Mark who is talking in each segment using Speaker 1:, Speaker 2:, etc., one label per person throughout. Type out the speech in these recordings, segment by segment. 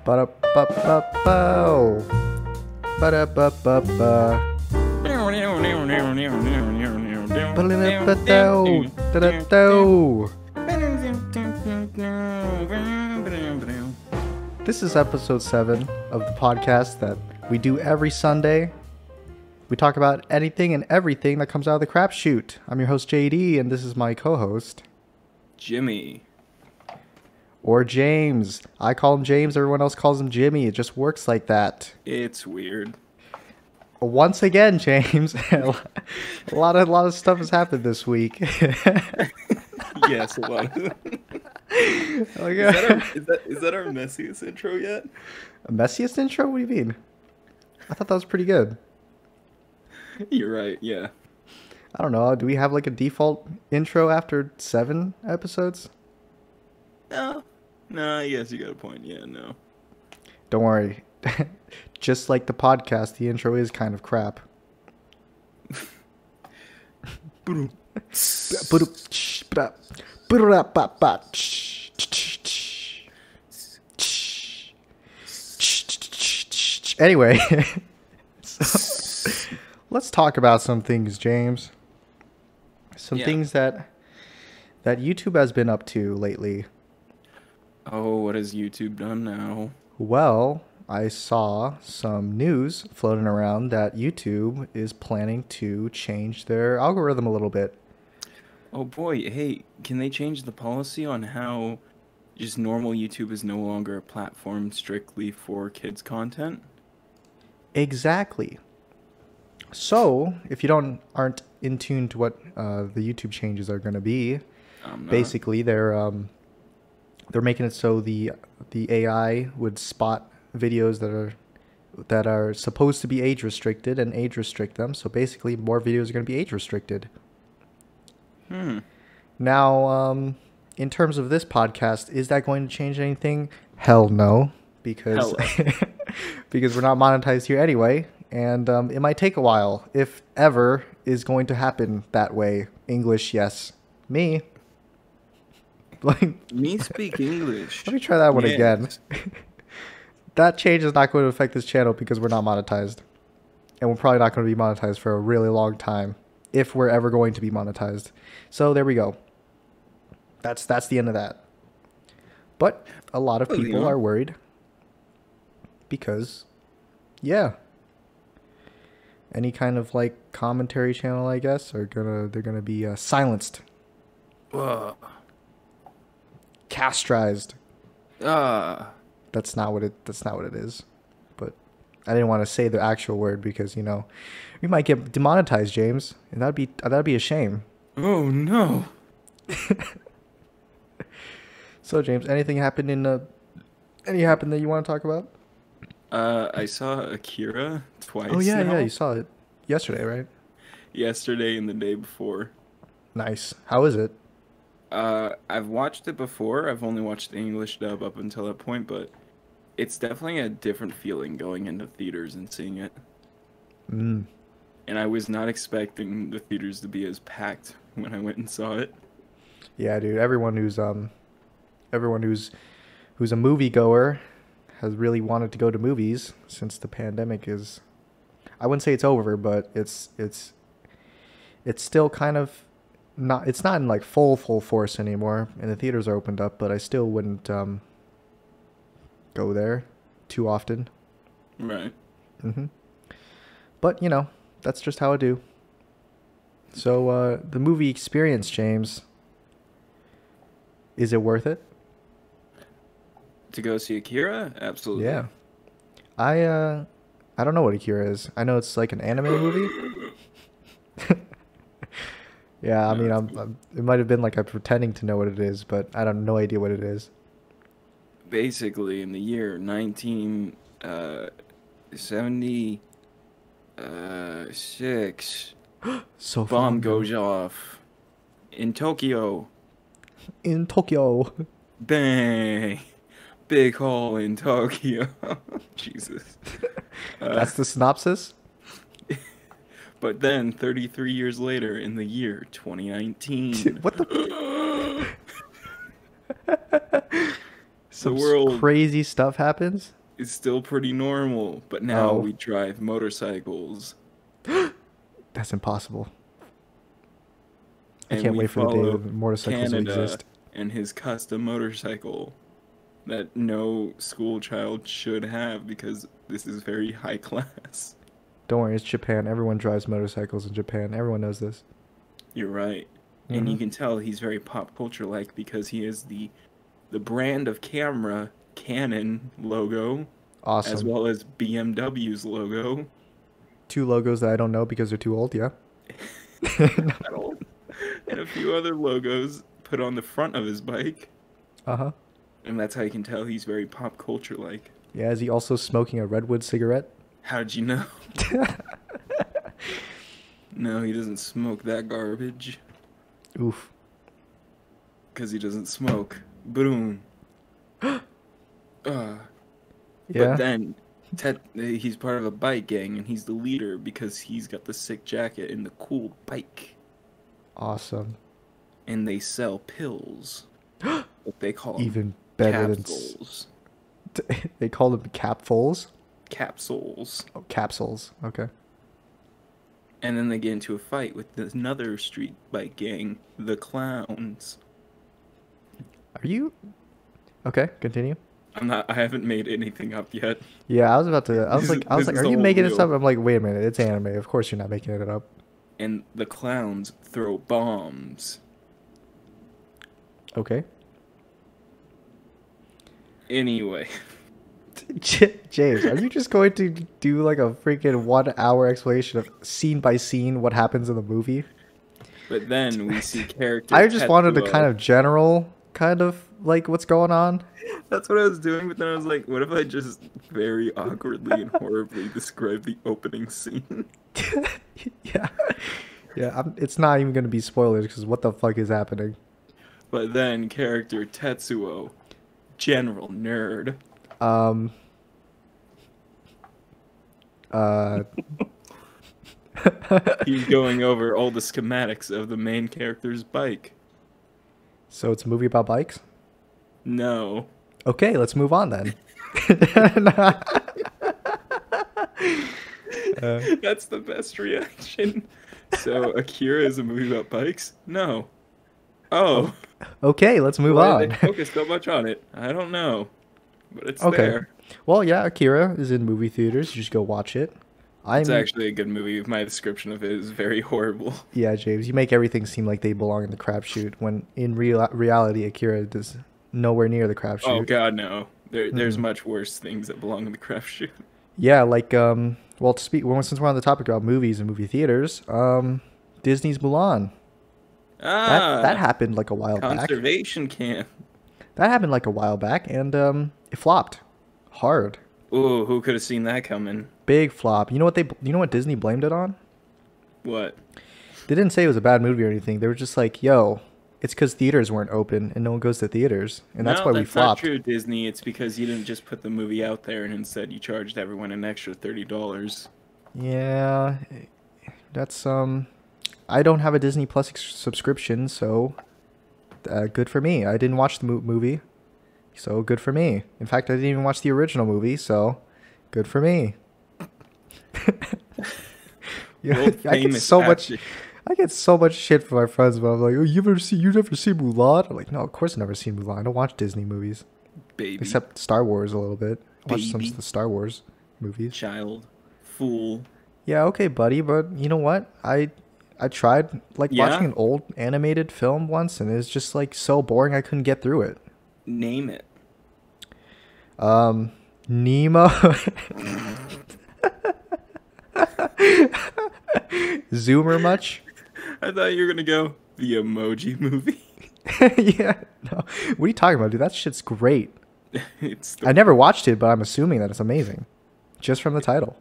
Speaker 1: Ba-da-ba-ba-bow. Ba-da-ba-ba-ba. Ba-da-ba-dow. Da-da-dow. This is episode 7 of the podcast that we do every Sunday. We talk about anything and everything that comes out of the crap chute. I'm your host, JD, and this is my co-host,
Speaker 2: Jimmy.
Speaker 1: Or James. I call him James, everyone else calls him Jimmy. It just works like that.
Speaker 2: It's weird.
Speaker 1: Once again, James, a lot of stuff has happened this week.
Speaker 2: Yes, a lot. Is that our messiest intro yet?
Speaker 1: A messiest intro? What do you mean? I thought that was pretty good.
Speaker 2: You're right, yeah.
Speaker 1: I don't know. Do we have like a default intro after 7 episodes?
Speaker 2: No, I guess you got a point. Yeah, no.
Speaker 1: Don't worry. Just like the podcast, the intro is kind of crap. Anyway, so, let's talk about some things, James. Some things that YouTube has been up to lately.
Speaker 2: Oh, what has YouTube done now?
Speaker 1: Well, I saw some news floating around that YouTube is planning to change their algorithm a little bit.
Speaker 2: Oh boy, hey, can they change the policy on how just normal YouTube is no longer a platform strictly for kids' content?
Speaker 1: Exactly. So, if you aren't in tune to what the YouTube changes are going to be, basically they're making it so the AI would spot videos that are supposed to be age restricted and age restrict them. So basically, more videos are going to be age restricted. Now, in terms of this podcast, is that going to change anything? Hell no, because because we're not monetized here anyway, and it might take a while, if ever is going to happen that way. English, yes. Me.
Speaker 2: Me speak English.
Speaker 1: Let me try that one again. That change is not going to affect this channel because we're not monetized. And we're probably not going to be monetized for a really long time, if we're ever going to be monetized. So there we go. That's the end of that. But a lot of people are worried because, any kind of like commentary channel, I guess, they're gonna be silenced. Castrized. That's not what it is. But I didn't want to say the actual word because, we might get demonetized, James, and that'd be a shame.
Speaker 2: Oh no.
Speaker 1: So, James, anything happened that you want to talk about?
Speaker 2: I saw Akira twice.
Speaker 1: Oh yeah,
Speaker 2: now.
Speaker 1: you saw it yesterday, right?
Speaker 2: Yesterday and the day before.
Speaker 1: Nice. How is it?
Speaker 2: I've watched it before. I've only watched the English dub up until that point, but it's definitely a different feeling going into theaters and seeing it. And I was not expecting the theaters to be as packed when I went and saw it.
Speaker 1: Yeah, dude. Everyone who's a moviegoer has really wanted to go to movies since the pandemic is. I wouldn't say it's over, but it's still kind of. It's not in like full force anymore, and the theaters are opened up, but I still wouldn't go there too often.
Speaker 2: Right.
Speaker 1: But that's just how I do. So the movie experience, James, is it worth it?
Speaker 2: To go see Akira? Absolutely.
Speaker 1: Yeah. I don't know what Akira is. I know it's like an anime movie. Yeah, I mean, it might have been like I'm pretending to know what it is, but I have no idea what it is.
Speaker 2: Basically, in the year 1976,
Speaker 1: So
Speaker 2: bomb goes off in Tokyo.
Speaker 1: In Tokyo.
Speaker 2: Bang! Big hole in Tokyo. Jesus.
Speaker 1: That's the synopsis?
Speaker 2: But then, 33 years later, in the year 2019.
Speaker 1: What the? Some
Speaker 2: world
Speaker 1: crazy stuff happens.
Speaker 2: is still pretty normal, but now we drive motorcycles.
Speaker 1: That's impossible. I
Speaker 2: And
Speaker 1: can't
Speaker 2: we
Speaker 1: wait for the day
Speaker 2: follow
Speaker 1: that motorcycles will
Speaker 2: Canada
Speaker 1: exist.
Speaker 2: and his custom motorcycle that no school child should have because this is very high class.
Speaker 1: Don't worry, it's Japan. Everyone drives motorcycles in Japan. Everyone knows this.
Speaker 2: You're right. And you can tell he's very pop culture like because he has the brand of camera Canon logo.
Speaker 1: Awesome.
Speaker 2: As well as BMW's logo.
Speaker 1: 2 logos that I don't know because they're too old, yeah.
Speaker 2: And a few other logos put on the front of his bike.
Speaker 1: Uh-huh.
Speaker 2: And that's how you can tell he's very pop culture like.
Speaker 1: Yeah, is he also smoking a Redwood cigarette?
Speaker 2: How'd you know? No, he doesn't smoke that garbage.
Speaker 1: Oof.
Speaker 2: Because he doesn't smoke. Boom.
Speaker 1: Yeah.
Speaker 2: But then, he's part of a bike gang, and he's the leader because he's got the sick jacket and the cool bike.
Speaker 1: Awesome.
Speaker 2: And they sell pills. What they call them.
Speaker 1: Even better
Speaker 2: capsules.
Speaker 1: They call them capfuls?
Speaker 2: Capsules.
Speaker 1: Oh, capsules. Okay.
Speaker 2: And then they get into a fight with another street bike gang, the Clowns.
Speaker 1: Are you... Okay, continue.
Speaker 2: I haven't made anything up yet.
Speaker 1: Yeah, I was about to... I was like, are you making this up? I'm like, wait a minute, it's anime. Of course you're not making it up.
Speaker 2: And the Clowns throw bombs.
Speaker 1: Okay.
Speaker 2: Anyway.
Speaker 1: James, are you just going to do like a freaking 1 hour explanation of scene by scene what happens in the movie?
Speaker 2: But then we see characters.
Speaker 1: I just wanted to kind of general, kind of like what's going on.
Speaker 2: That's what I was doing, but then I was like, what if I just very awkwardly and horribly describe the opening scene?
Speaker 1: Yeah. Yeah, it's not even going to be spoilers because what the fuck is happening?
Speaker 2: But then character Tetsuo, general nerd. He's going over all the schematics of the main character's bike.
Speaker 1: So it's a movie about bikes?
Speaker 2: No.
Speaker 1: Okay, let's move on then.
Speaker 2: That's the best reaction. So Akira is a movie about bikes? No. Oh.
Speaker 1: Okay, let's move
Speaker 2: Why
Speaker 1: on.
Speaker 2: did they focus so much on it? I don't know. But it's
Speaker 1: Okay.
Speaker 2: there.
Speaker 1: Well, yeah, Akira is in movie theaters. You just go watch it.
Speaker 2: It's actually a good movie. My description of it is very horrible.
Speaker 1: Yeah, James, you make everything seem like they belong in the crapshoot when in reality, Akira is nowhere near the crapshoot.
Speaker 2: Oh God, no. There's much worse things that belong in the crapshoot.
Speaker 1: Yeah, like well, since we're on the topic about movies and movie theaters, Disney's Mulan. That happened like a while back.
Speaker 2: Conservation camp.
Speaker 1: That happened like a while back, and it flopped hard.
Speaker 2: Ooh, who could have seen that coming?
Speaker 1: Big flop. You know what Disney blamed it on?
Speaker 2: What?
Speaker 1: They didn't say it was a bad movie or anything. They were just like, "Yo, it's because theaters weren't open and no one goes to theaters, and that's why we flopped."
Speaker 2: Not true, Disney. It's because you didn't just put the movie out there and instead you charged everyone an extra $30.
Speaker 1: Yeah, that's I don't have a Disney Plus subscription, so good for me. I didn't watch the movie, so good for me. In fact, I didn't even watch the original movie, so good for me. Yeah, I get so much shit from my friends, but I'm like, "Oh, you never seen Mulan?" I'm like, "No, of course I've never seen Mulan. I don't watch Disney movies,
Speaker 2: baby.
Speaker 1: Except Star Wars a little bit. I watch some of the Star Wars movies."
Speaker 2: Child, fool.
Speaker 1: Yeah, okay, buddy, but you know what? I tried watching an old animated film once, and it's just like so boring. I couldn't get through it.
Speaker 2: Name it.
Speaker 1: Nemo. Zoomer much?
Speaker 2: I thought you were gonna go the Emoji Movie.
Speaker 1: Yeah, no. What are you talking about, dude? That shit's great. I never watched it, but I'm assuming that it's amazing, just from the title.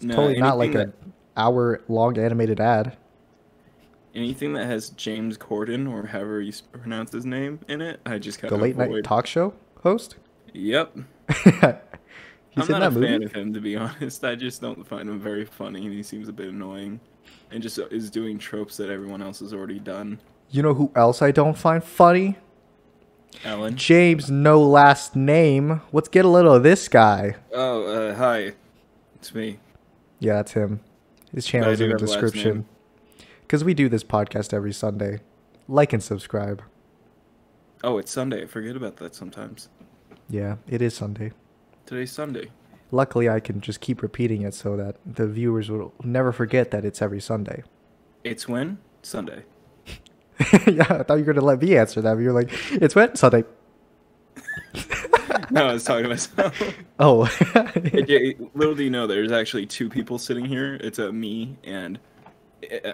Speaker 1: It's totally not like an hour-long animated ad.
Speaker 2: Anything that has James Corden or however you pronounce his name in it, I just kind
Speaker 1: of avoid. The late night talk show host.
Speaker 2: Yep.
Speaker 1: He's
Speaker 2: I'm not a fan of him, to be honest. I just don't find him very funny, and he seems a bit annoying, and just is doing tropes that everyone else has already done.
Speaker 1: You know who else I don't find funny?
Speaker 2: Alan.
Speaker 1: James, no last name. Let's get a little of this guy.
Speaker 2: Oh, hi. It's me.
Speaker 1: Yeah, that's him. His
Speaker 2: But I
Speaker 1: channel's
Speaker 2: do
Speaker 1: in the
Speaker 2: have a last
Speaker 1: description.
Speaker 2: name.
Speaker 1: Because we do this podcast every Sunday. Like and subscribe.
Speaker 2: Oh, it's Sunday. I forget about that sometimes.
Speaker 1: Yeah, it is Sunday.
Speaker 2: Today's Sunday.
Speaker 1: Luckily, I can just keep repeating it so that the viewers will never forget that it's every Sunday.
Speaker 2: It's when? Sunday.
Speaker 1: Yeah, I thought you were going to let me answer that, but you're like, it's when? Sunday.
Speaker 2: No, I was talking to myself.
Speaker 1: Oh.
Speaker 2: Little do you know, there's actually two people sitting here. It's me and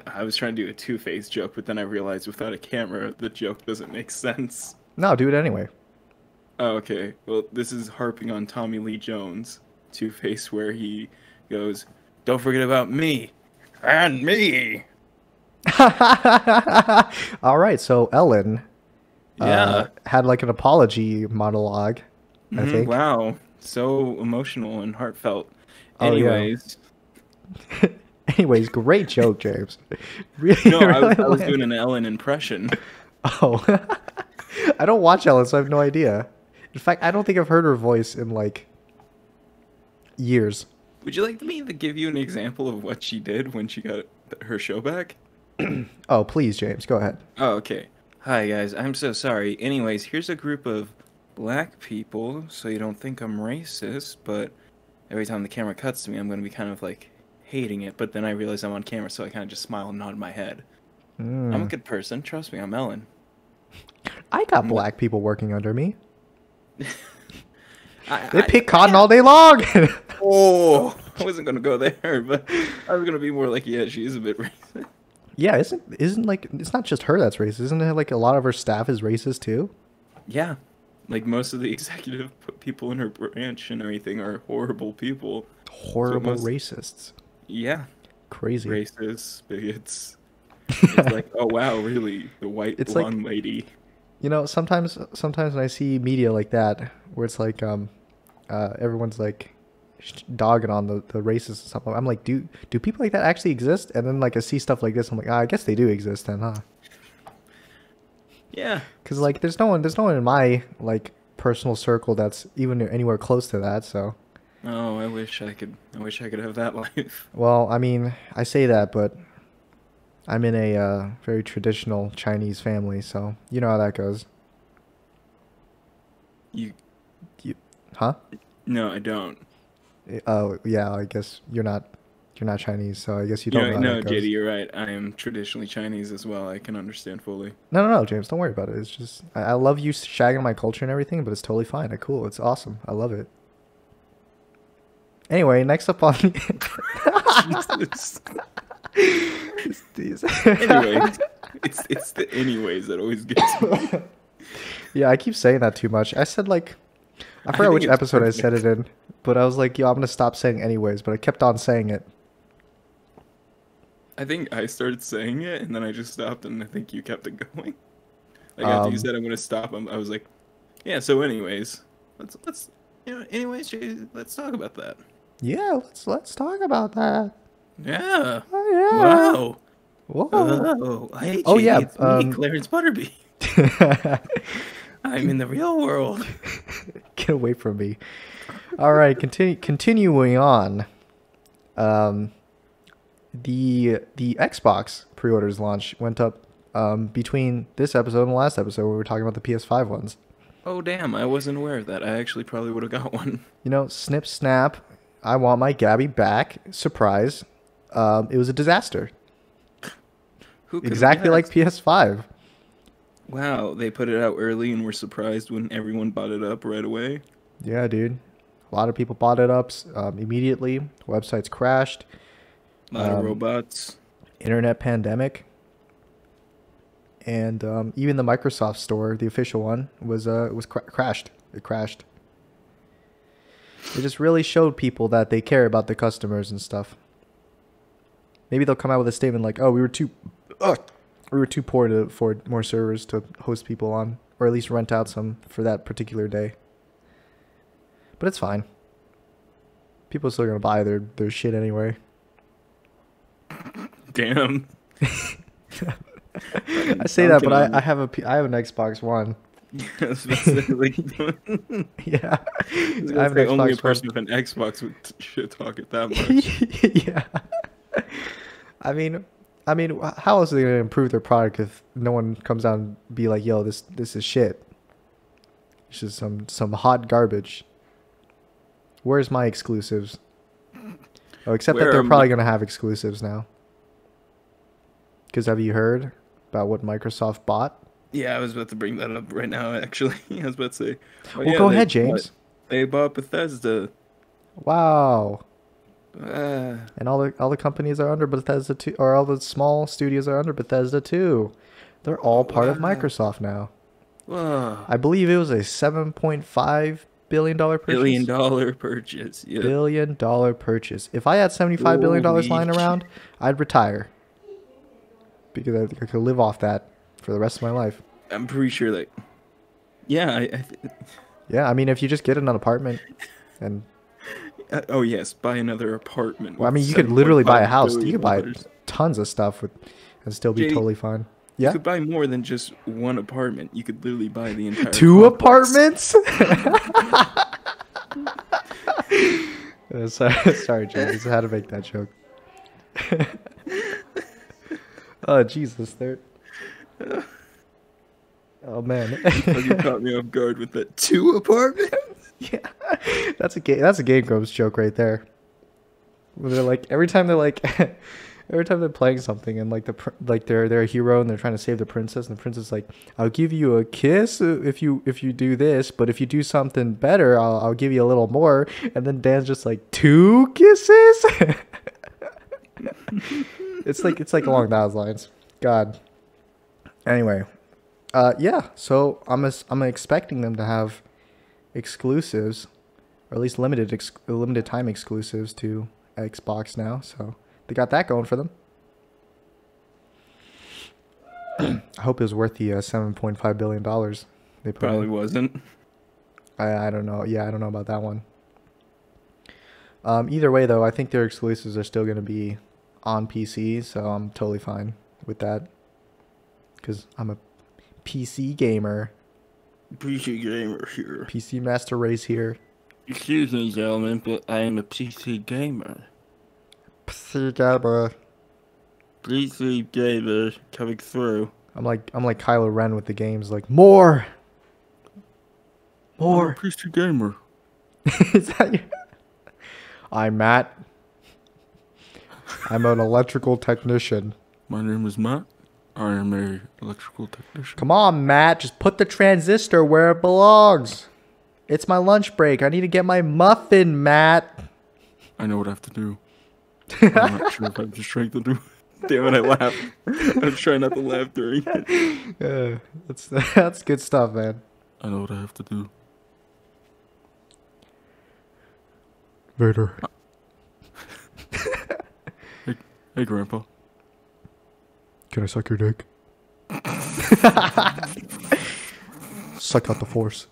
Speaker 2: I was trying to do a Two-Face joke, but then I realized without a camera, the joke doesn't make sense.
Speaker 1: No, do it anyway.
Speaker 2: Oh, okay. Well, this is harping on Tommy Lee Jones, Two-Face, where he goes, "Don't forget about me and me."
Speaker 1: All right, so Ellen
Speaker 2: Yeah.
Speaker 1: had like an apology monologue, I think.
Speaker 2: Wow. So emotional and heartfelt.
Speaker 1: Oh, yeah.
Speaker 2: Anyways.
Speaker 1: Anyways, great joke, James. Really,
Speaker 2: No, I was
Speaker 1: really
Speaker 2: doing an Ellen impression.
Speaker 1: Oh. I don't watch Ellen, so I have no idea. In fact, I don't think I've heard her voice in like years.
Speaker 2: Would you like me to give you an example of what she did when she got her show back?
Speaker 1: Oh, please, James, go ahead.
Speaker 2: Oh, okay. Hi, guys. I'm so sorry. Anyways, here's a group of black people, so you don't think I'm racist, but every time the camera cuts to me, I'm going to be kind of like hating it, but then I realize I'm on camera, so I kind of just smile and nod my head. I'm a good person. Trust me, I'm Ellen.
Speaker 1: I got black people working under me.
Speaker 2: I
Speaker 1: They pick cotton all day long.
Speaker 2: Oh, I wasn't going to go there, but I was going to be more like, yeah, she is a bit racist.
Speaker 1: Yeah, isn't like it's not just her that's racist. Isn't it like a lot of her staff is racist too?
Speaker 2: Yeah. Like most of the executive people in her branch and everything are horrible people.
Speaker 1: Horrible racists.
Speaker 2: Yeah.
Speaker 1: Crazy.
Speaker 2: Racists, bigots. It's like, oh wow, really? The white
Speaker 1: It's
Speaker 2: blonde
Speaker 1: like,
Speaker 2: lady.
Speaker 1: You know, sometimes when I see media like that, where it's like everyone's like dogging on the racists and stuff, I'm like, do people like that actually exist? And then like I see stuff like this, I'm like, I guess they do exist then, huh?
Speaker 2: Yeah.
Speaker 1: Because like there's no one in my like personal circle that's even anywhere close to that. So.
Speaker 2: Oh, I wish I could have that life.
Speaker 1: Well, I mean, I say that, but I'm in a very traditional Chinese family, so you know how that goes.
Speaker 2: You
Speaker 1: Huh?
Speaker 2: No, I don't.
Speaker 1: Oh, yeah, I guess you're not Chinese, so I guess you don't know how
Speaker 2: No,
Speaker 1: that goes.
Speaker 2: JD, you're right. I am traditionally Chinese as well. I can understand fully.
Speaker 1: No, James, don't worry about it. It's just I love you shagging my culture and everything, but it's totally fine. Cool. It's awesome. I love it. Anyway, next up on
Speaker 2: Jesus. Anyways, it's the anyways that always gets me.
Speaker 1: Yeah, I keep saying that too much. I said like I forgot which episode I said it in, but I was like, yo, I'm gonna stop saying anyways, but I kept on saying it.
Speaker 2: I think I started saying it and then I just stopped and I think you kept it going. Like after you said I'm gonna stop, I was like, yeah. So anyways, let's anyways, Jay, let's talk about that.
Speaker 1: Yeah, let's talk about that.
Speaker 2: Yeah.
Speaker 1: Oh yeah.
Speaker 2: Wow.
Speaker 1: Whoa.
Speaker 2: Oh, hey,
Speaker 1: Oh,
Speaker 2: Jay,
Speaker 1: yeah,
Speaker 2: it's me, Clarence Butterby. I'm in the real world.
Speaker 1: Get away from me. All right, continuing on. The Xbox pre-orders launch went up between this episode and the last episode where we were talking about the PS5 ones.
Speaker 2: Oh damn, I wasn't aware of that. I actually probably would have got one.
Speaker 1: You know, snip snap, I want my Gabby back. Surprise. It was a disaster. Exactly like PS5.
Speaker 2: Wow, they put it out early and were surprised when everyone bought it up right away.
Speaker 1: Yeah, dude. A lot of people bought it up immediately. Websites crashed.
Speaker 2: A lot of robots.
Speaker 1: Internet pandemic. And even the Microsoft store, the official one, was crashed. It crashed. It just really showed people that they care about the customers and stuff. Maybe they'll come out with a statement like, "Oh, we were too poor to afford more servers to host people on, or at least rent out some for that particular day." But it's fine. People are still gonna buy their shit anyway.
Speaker 2: Damn.
Speaker 1: I say that, but I have an Xbox One,
Speaker 2: Like,
Speaker 1: Yeah, I have an
Speaker 2: say only a
Speaker 1: Xbox One.
Speaker 2: person with an Xbox would should talk it that much.
Speaker 1: Yeah. I mean, how else are they gonna improve their product if no one comes out and be like, "Yo, this is shit. It's just some hot garbage." Where's my exclusives? Oh, except that
Speaker 2: Where
Speaker 1: they're
Speaker 2: are
Speaker 1: probably gonna have exclusives now. Because have you heard about what Microsoft bought?
Speaker 2: Yeah, I was about to bring that up right now, actually. I was about to say, oh
Speaker 1: Well,
Speaker 2: yeah,
Speaker 1: go ahead, James.
Speaker 2: they bought Bethesda.
Speaker 1: Wow.
Speaker 2: Uh,
Speaker 1: And all the companies are under Bethesda too, or all the small studios are under Bethesda too. They're all part of
Speaker 2: wow.
Speaker 1: Microsoft now.
Speaker 2: Whoa.
Speaker 1: I believe it was a $7.5 billion purchase.
Speaker 2: $1 billion purchase. Yep.
Speaker 1: $1 billion purchase. If I had $75 billion lying
Speaker 2: Holy
Speaker 1: around, I'd retire because I could live off that for the rest of my life.
Speaker 2: I'm pretty sure that. Yeah,
Speaker 1: Yeah, I mean, if you just get an apartment and
Speaker 2: oh yes, buy another apartment.
Speaker 1: well, I
Speaker 2: with
Speaker 1: mean, you could literally buy a house. You could buy
Speaker 2: $7.5 billion.
Speaker 1: tons of stuff and still be
Speaker 2: JD,
Speaker 1: totally fine.
Speaker 2: You
Speaker 1: Yeah,
Speaker 2: could buy more than just one apartment. You could literally buy the entire
Speaker 1: two
Speaker 2: complex.
Speaker 1: apartments. Sorry, James. I had to make that joke. Oh Jesus, there. Oh man.
Speaker 2: You caught me off guard with that 2 apartments.
Speaker 1: Yeah, that's a Game Grumps joke right there. Where they're like every time they're playing something and like they're a hero and they're trying to save the princess and the princess is like, I'll give you a kiss if you do this, but if you do something better, I'll give you a little more. And then Dan's just like 2 kisses. It's like along those lines. God. Anyway, yeah. So I'm expecting them to have exclusives, or at least limited time exclusives to Xbox now. So they got that going for them. I hope it was worth the $7.5 billion they put
Speaker 2: Probably
Speaker 1: in.
Speaker 2: wasn't.
Speaker 1: I don't know. Yeah, I don't know about that one. Either way, though, I think their exclusives are still going to be on PC, so I'm totally fine with that. Because I'm a PC gamer.
Speaker 2: PC gamer here.
Speaker 1: PC Master Race here.
Speaker 2: Excuse me, gentlemen, but I am a PC gamer.
Speaker 1: PC gamer.
Speaker 2: PC gamer coming through.
Speaker 1: I'm like Kylo Ren with the games. Like more.
Speaker 2: I'm a PC gamer.
Speaker 1: Is that your... I'm Matt. I'm an electrical technician.
Speaker 2: My name is Matt. I am a electrical technician.
Speaker 1: Come on, Matt. Just put the transistor where it belongs. It's my lunch break. I need to get my muffin, Matt.
Speaker 2: I know what I have to do. I'm not sure if I have the strength to do it. Damn it, I laughed. I was trying not to laugh during it.
Speaker 1: Yeah, that's good stuff, man.
Speaker 2: I know what I have to do.
Speaker 1: Vader.
Speaker 2: Hey, Grandpa.
Speaker 1: Can I suck your dick? Suck out the force.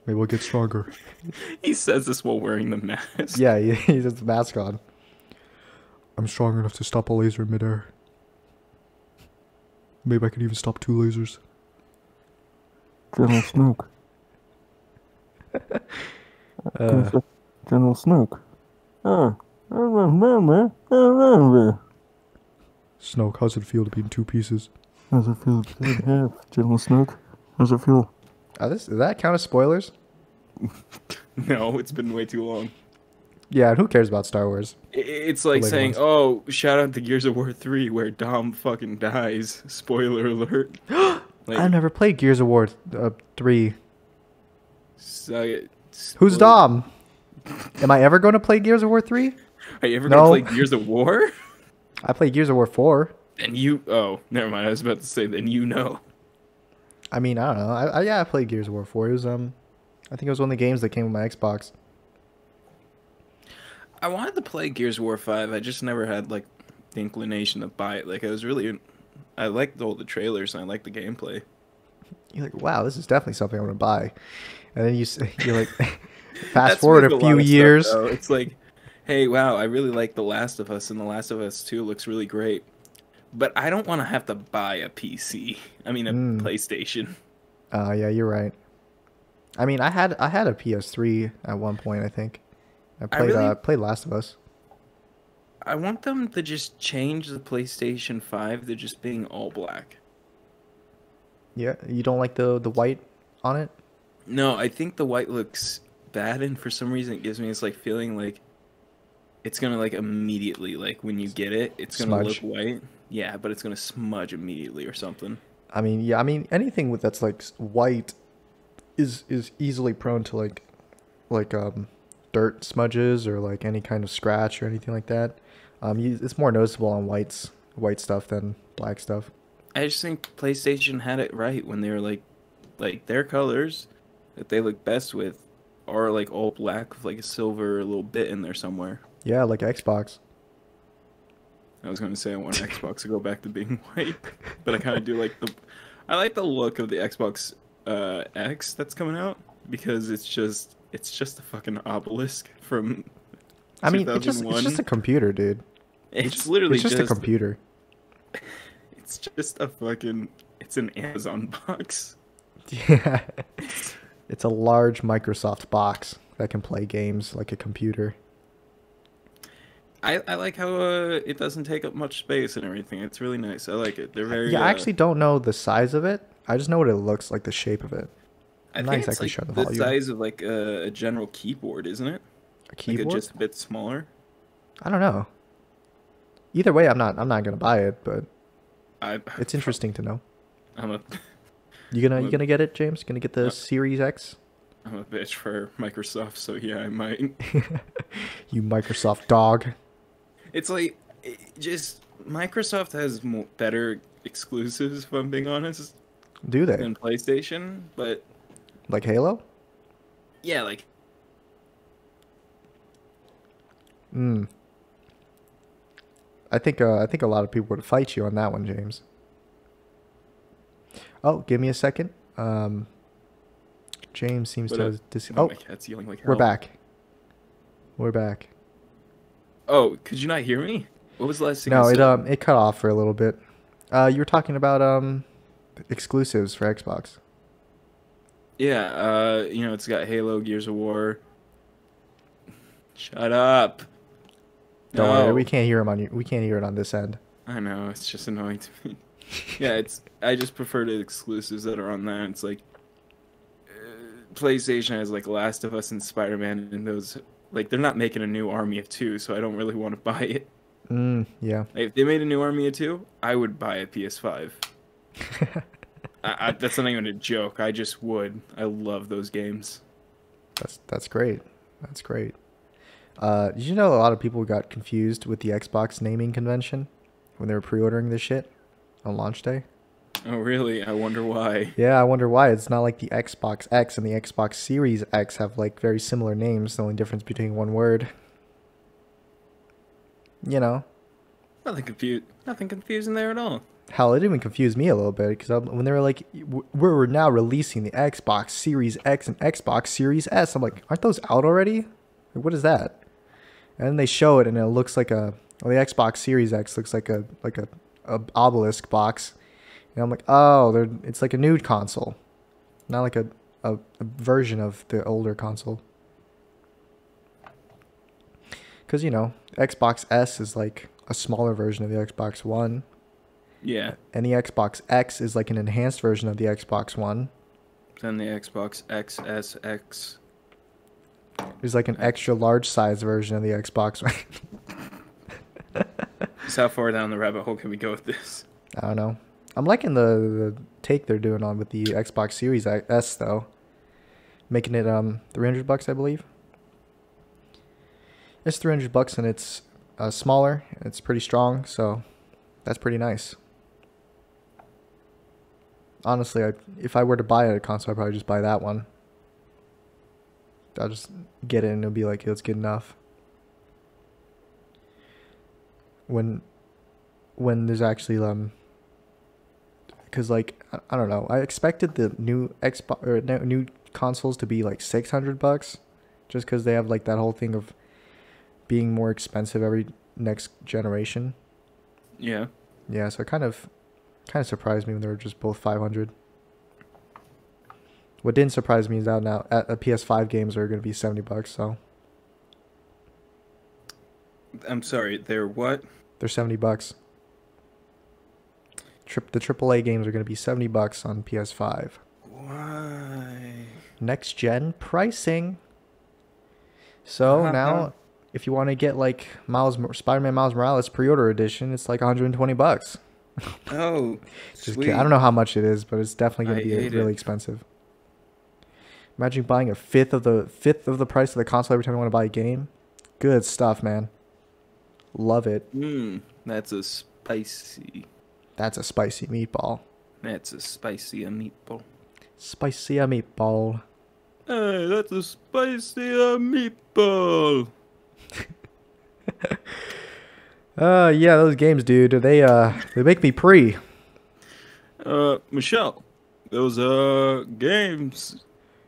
Speaker 1: Maybe we'll get stronger.
Speaker 2: He says this while wearing the mask.
Speaker 1: Yeah, he has the mask on. I'm strong enough to stop a laser in midair. Maybe I could even stop 2 lasers.
Speaker 3: General Snoke. General Snoke.
Speaker 1: Snoke, how's it feel to be in 2 pieces?
Speaker 3: How's it feel to be in half, General Snoke? How's it feel?
Speaker 1: Does that count as spoilers?
Speaker 2: No, it's been way too long.
Speaker 1: Yeah, and who cares about Star Wars?
Speaker 2: It's like saying,
Speaker 1: ones.
Speaker 2: oh, shout out to Gears of War 3 where Dom fucking dies. Spoiler alert. Like,
Speaker 1: I've never played Gears of War 3. Who's
Speaker 2: spoiler-
Speaker 1: Dom? Am I ever going to play Gears of War 3?
Speaker 2: Are you ever
Speaker 1: No.
Speaker 2: going to play Gears of War?
Speaker 1: I played Gears of War 4.
Speaker 2: And you... Oh, never mind. I was about to say, then you know.
Speaker 1: I mean, I don't know. I played Gears of War 4. It was I think it was one of the games that came with my Xbox.
Speaker 2: I wanted to play Gears of War 5. I just never had, like, the inclination to buy it. Like, I liked all the trailers and I liked the gameplay.
Speaker 1: You're like, wow, this is definitely something I'm gonna buy. And then you're like, fast
Speaker 2: That's
Speaker 1: forward
Speaker 2: with
Speaker 1: a
Speaker 2: lot
Speaker 1: few
Speaker 2: of
Speaker 1: years.
Speaker 2: Stuff, it's like, hey, wow, I really like The Last of Us, and The Last of Us 2 looks really great. But I don't want to have to buy a PC. I mean, a PlayStation.
Speaker 1: Yeah, you're right. I mean, I had a PS3 at one point. I think I played Last of Us.
Speaker 2: I want them to just change the PlayStation 5 to just being all black.
Speaker 1: Yeah, you don't like the white on it?
Speaker 2: No, I think the white looks bad, and for some reason it gives me this like feeling like it's gonna like immediately, like when you get it, it's gonna look
Speaker 1: Smudge.
Speaker 2: white. Yeah, but it's gonna smudge immediately or something.
Speaker 1: I mean, yeah. I mean, anything with that's like white is easily prone to like dirt smudges or like any kind of scratch or anything like that. It's more noticeable on white stuff than black stuff.
Speaker 2: I just think PlayStation had it right when they were like their colors that they look best with are like all black with like a silver little bit in there somewhere.
Speaker 1: Yeah, like Xbox.
Speaker 2: I was gonna say I want Xbox to go back to being white, but I kind of do like I like the look of the Xbox X that's coming out because it's just a fucking obelisk from
Speaker 1: I mean,
Speaker 2: 2001.
Speaker 1: it's just a computer, dude.
Speaker 2: It's literally
Speaker 1: it's just a computer.
Speaker 2: It's just a fucking. It's an Amazon box.
Speaker 1: Yeah. It's a large Microsoft box that can play games like a computer.
Speaker 2: I like how it doesn't take up much space and everything. It's really nice. I like it. They're very.
Speaker 1: Yeah, I actually don't know the size of it. I just know what it looks like, the shape of it. I'm
Speaker 2: I
Speaker 1: not
Speaker 2: think
Speaker 1: exactly
Speaker 2: it's
Speaker 1: sure
Speaker 2: like
Speaker 1: the
Speaker 2: the
Speaker 1: volume.
Speaker 2: size of like a general keyboard, isn't it?
Speaker 1: A keyboard?
Speaker 2: Like just a bit smaller.
Speaker 1: I don't know. Either way, I'm not gonna buy it, but it's interesting to know.
Speaker 2: I'm a
Speaker 1: You gonna get it, James? Gonna get the Series X?
Speaker 2: I'm a bitch for Microsoft, so yeah, I might.
Speaker 1: You Microsoft dog.
Speaker 2: It's like just Microsoft has better exclusives, if I'm being honest,
Speaker 1: Do they?
Speaker 2: than PlayStation. But
Speaker 1: Like Halo?
Speaker 2: yeah, like
Speaker 1: Hmm. I think a lot of people would fight you on that one, James. Oh, give me a second. James seems to have
Speaker 2: oh, my cat's yelling like hell.
Speaker 1: we're back. We're back.
Speaker 2: Oh, could you not hear me? What was the last thing?
Speaker 1: No,
Speaker 2: I said?
Speaker 1: it cut off for a little bit. You were talking about exclusives for Xbox.
Speaker 2: Yeah, it's got Halo, Gears of War. Shut up.
Speaker 1: Don't worry,
Speaker 2: No.
Speaker 1: we can't hear it on this end.
Speaker 2: I know, it's just annoying to me. Yeah, I just prefer the exclusives that are on that. It's like PlayStation has like Last of Us and Spider-Man, and those like they're not making a new Army of Two, so I don't really want to buy it.
Speaker 1: Yeah.
Speaker 2: Like, if they made a new Army of Two, I would buy a PS5. That's not even a joke. I just would. I love those games.
Speaker 1: That's great. That's great. Did you know a lot of people got confused with the Xbox naming convention when they were pre-ordering this shit on launch day?
Speaker 2: Oh, really? I wonder why.
Speaker 1: Yeah, I wonder why. It's not like the Xbox X and the Xbox Series X have like very similar names. The only difference between one word. You know.
Speaker 2: Nothing confusing there at all.
Speaker 1: Hell, it even confused me a little bit because when they were like, we're now releasing the Xbox Series X and Xbox Series S. I'm like, aren't those out already? Like, what is that? And then they show it and it looks like the Xbox Series X looks like a obelisk box. And I'm like, oh, it's like a new console, not like a version of the older console. Because, Xbox S is like a smaller version of the Xbox One.
Speaker 2: Yeah.
Speaker 1: And the Xbox X is like an enhanced version of the Xbox One.
Speaker 2: Then the Xbox XSX.
Speaker 1: There's like an extra large size version of the Xbox One.
Speaker 2: Just how far down the rabbit hole can we go with this?
Speaker 1: I don't know. I'm liking the take they're doing on with the Xbox Series S though. Making it $300, I believe. It's $300 and it's smaller. It's pretty strong, so that's pretty nice. Honestly, if I were to buy a console, I'd probably just buy that one. I'll just get it and it'll be like, it's good enough. When there's actually because like I don't know, I expected the new Xbox or new consoles to be like $600, just because they have like that whole thing of being more expensive every next generation.
Speaker 2: Yeah.
Speaker 1: Yeah, so it kind of surprised me when they were just both 500. What didn't surprise me is that now PS5 games are going to be $70. So
Speaker 2: I'm sorry, they're what?
Speaker 1: they're $70. The AAA games are going to be $70 on PS5.
Speaker 2: Why?
Speaker 1: Next gen pricing. So now, if you want to get like Spider-Man Miles Morales pre-order edition, it's like $120.
Speaker 2: Oh,
Speaker 1: Just
Speaker 2: sweet.
Speaker 1: I don't know how much it is, but it's definitely going to be really
Speaker 2: it.
Speaker 1: expensive. Imagine buying a fifth of the price of the console every time you want to buy a game. Good stuff, man. Love it.
Speaker 2: That's a spicy.
Speaker 1: That's a spicy meatball.
Speaker 2: That's a spicy meatball.
Speaker 1: Spicy meatball.
Speaker 2: Hey, that's a spicy meatball.
Speaker 1: Yeah, those games, dude. They make me pre.
Speaker 2: Michelle, those games.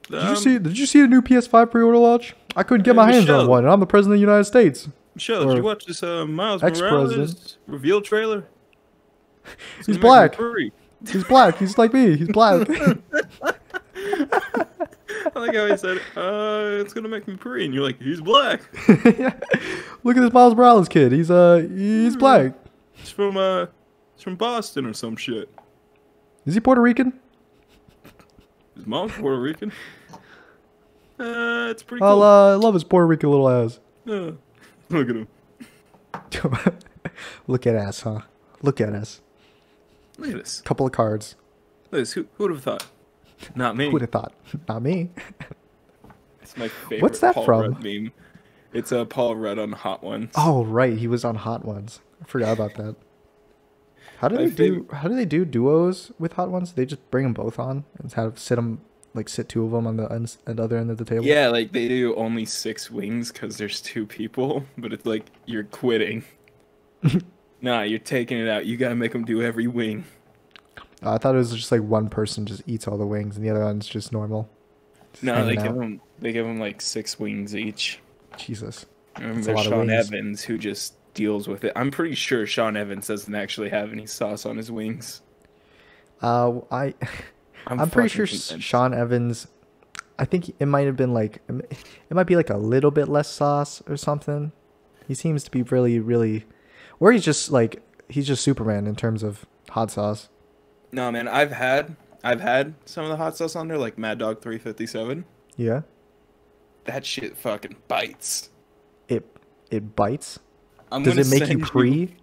Speaker 1: Did you see the new PS5 pre-order launch? I couldn't get my hands on one, and I'm the president of the United States.
Speaker 2: Michelle, did you watch this Miles
Speaker 1: ex-president.
Speaker 2: Morales reveal trailer?
Speaker 1: He's black. He's black. He's like me. He's black.
Speaker 2: I like how he said, it's gonna make me pre, and you're like, he's black.
Speaker 1: Yeah. Look at this Miles Morales kid. He's black.
Speaker 2: He's from Boston or some shit.
Speaker 1: Is he Puerto Rican?
Speaker 2: His mom's Puerto Rican. It's pretty cool.
Speaker 1: I love his Puerto Rican little ass.
Speaker 2: Look at him.
Speaker 1: Look at us, huh? Look at us.
Speaker 2: Look at this.
Speaker 1: Couple of cards.
Speaker 2: Look at this. Who would have thought? Not me.
Speaker 1: Who would have thought? Not me.
Speaker 2: It's my favorite.
Speaker 1: What's that
Speaker 2: Paul
Speaker 1: from?
Speaker 2: Rudd meme. It's Paul Rudd on Hot Ones.
Speaker 1: Oh right, he was on Hot Ones. I forgot about that. How do they do duos with Hot Ones? They just bring them both on and have sit two of them on the other end of the table.
Speaker 2: Yeah, like they do only 6 wings because there's 2 people, but it's like you're quitting. Nah, you're taking it out. You gotta make them do every wing.
Speaker 1: I thought it was just like one person just eats all the wings and the other one's just normal.
Speaker 2: No, they give them like 6 wings each.
Speaker 1: Jesus.
Speaker 2: And there's Sean Evans who just deals with it. I'm pretty sure Sean Evans doesn't actually have any sauce on his wings.
Speaker 1: I'm pretty sure
Speaker 2: convinced.
Speaker 1: Sean Evans. I think it might have been like it might be like a little bit less sauce or something. He seems to be really, really, or he's just Superman in terms of hot sauce.
Speaker 2: No, man, I've had some of the hot sauce on there, like Mad Dog 357.
Speaker 1: Yeah.
Speaker 2: That shit fucking bites.
Speaker 1: It bites.
Speaker 2: Does
Speaker 1: it make you pre?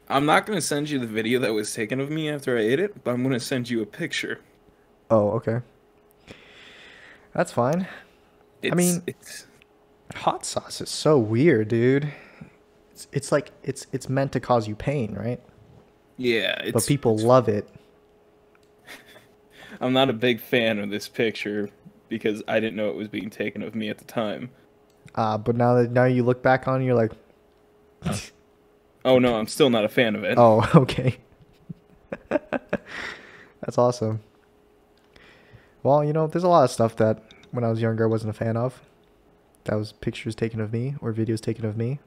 Speaker 2: I'm not gonna send you the video that was taken of me after I ate it, but I'm gonna send you a picture.
Speaker 1: Oh, okay. That's fine. Hot sauce is so weird, dude. It's like it's meant to cause you pain, right?
Speaker 2: Yeah,
Speaker 1: but people love it.
Speaker 2: I'm not a big fan of this picture because I didn't know it was being taken of me at the time.
Speaker 1: But now you look back on it, you're like,
Speaker 2: oh no, I'm still not a fan of it.
Speaker 1: Oh, okay. That's awesome. Well, there's a lot of stuff that when I was younger I wasn't a fan of. That was pictures taken of me or videos taken of me.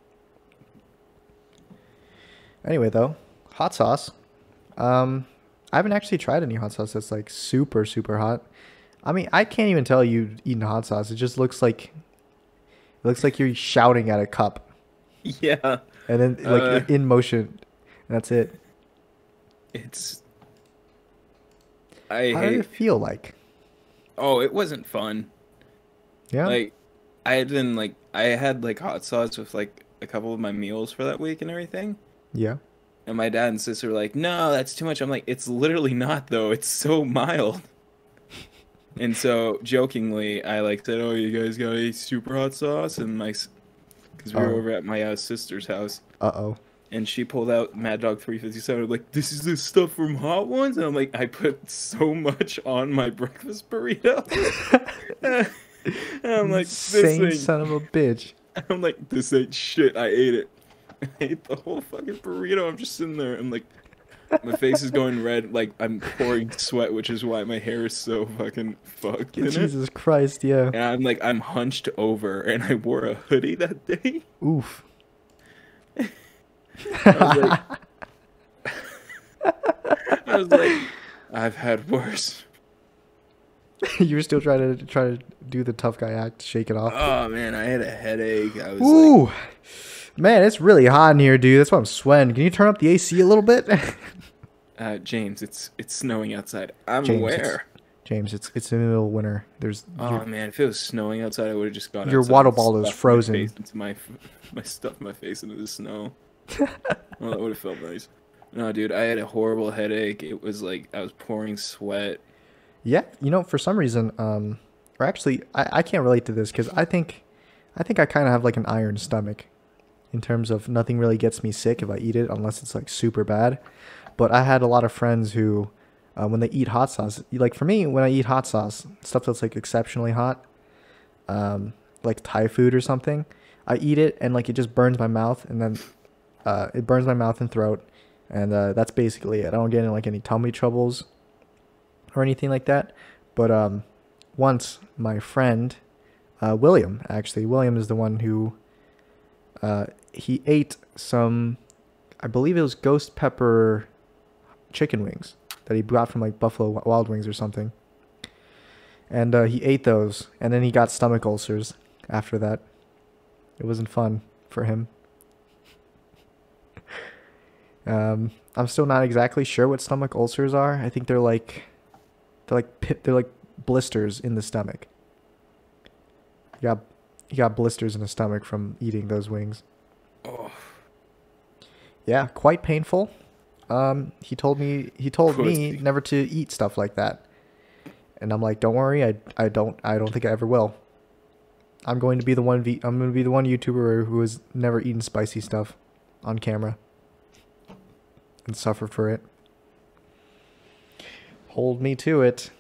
Speaker 1: Anyway, though, hot sauce. I haven't actually tried any hot sauce that's like super, super hot. I mean, I can't even tell you eating hot sauce. It just looks like you're shouting at a cup.
Speaker 2: Yeah.
Speaker 1: And then like in motion. And that's it. How did it feel like?
Speaker 2: Oh, it wasn't fun.
Speaker 1: Yeah.
Speaker 2: Like I had like hot sauce with like a couple of my meals for that week and everything.
Speaker 1: Yeah.
Speaker 2: And my dad and sister were like, "No, that's too much." I'm like, "It's literally not though. It's so mild." And so jokingly, I said, "Oh, you guys got a super hot sauce?" And because we were over at my sister's house.
Speaker 1: Uh-oh.
Speaker 2: And she pulled out Mad Dog 357. I'm like, "This is the stuff from Hot Ones?" And I'm like, "I put so much on my breakfast burrito." And I'm like,
Speaker 1: "Same son of a bitch."
Speaker 2: I'm like, "This ain't shit." I ate it. I ate the whole fucking burrito. I'm just sitting there. I'm like, my face is going red. Like, I'm pouring sweat, which is why my hair is so fucking fucked in
Speaker 1: Jesus Christ, yeah.
Speaker 2: And I'm hunched over, and I wore a hoodie that day.
Speaker 1: Oof.
Speaker 2: I was like, I've had worse.
Speaker 1: You were still try to do the tough guy act, shake it off.
Speaker 2: Oh man, I had a headache. I was
Speaker 1: Ooh, man, it's really hot in here, dude. That's why I'm sweating. Can you turn up the AC a little bit?
Speaker 2: James, it's snowing outside. I'm
Speaker 1: James,
Speaker 2: aware.
Speaker 1: James, it's in the middle of winter.
Speaker 2: Oh man, if it was snowing outside, I would have just gone.
Speaker 1: Your
Speaker 2: outside
Speaker 1: water
Speaker 2: and
Speaker 1: bottle is
Speaker 2: stuffed
Speaker 1: frozen.
Speaker 2: My face into my stuffed my face into the snow. Well, that would have felt nice. No, dude, I had a horrible headache. It was like I was pouring sweat.
Speaker 1: Yeah, for some reason, or actually, I can't relate to this because I think I kind of have like an iron stomach, in terms of nothing really gets me sick if I eat it unless it's like super bad. But I had a lot of friends who, when they eat hot sauce, like for me, when I eat hot sauce, stuff that's like exceptionally hot, like Thai food or something, I eat it and like it just burns my mouth, and then it burns my mouth and throat, and that's basically it. I don't get in like any tummy troubles or anything like that. But once my friend William is the one who he ate some, I believe it was ghost pepper chicken wings that he brought from like Buffalo Wild Wings or something, and he ate those, and then he got stomach ulcers after that. It wasn't fun for him. I'm still not exactly sure what stomach ulcers are. I think they're like blisters in the stomach. You got blisters in the stomach from eating those wings.
Speaker 2: Oh.
Speaker 1: Yeah, quite painful. He told me never to eat stuff like that, and I'm like, don't worry, I don't think I ever will. I'm going to be the one YouTuber who has never eaten spicy stuff on camera and suffer for it. Hold me to it.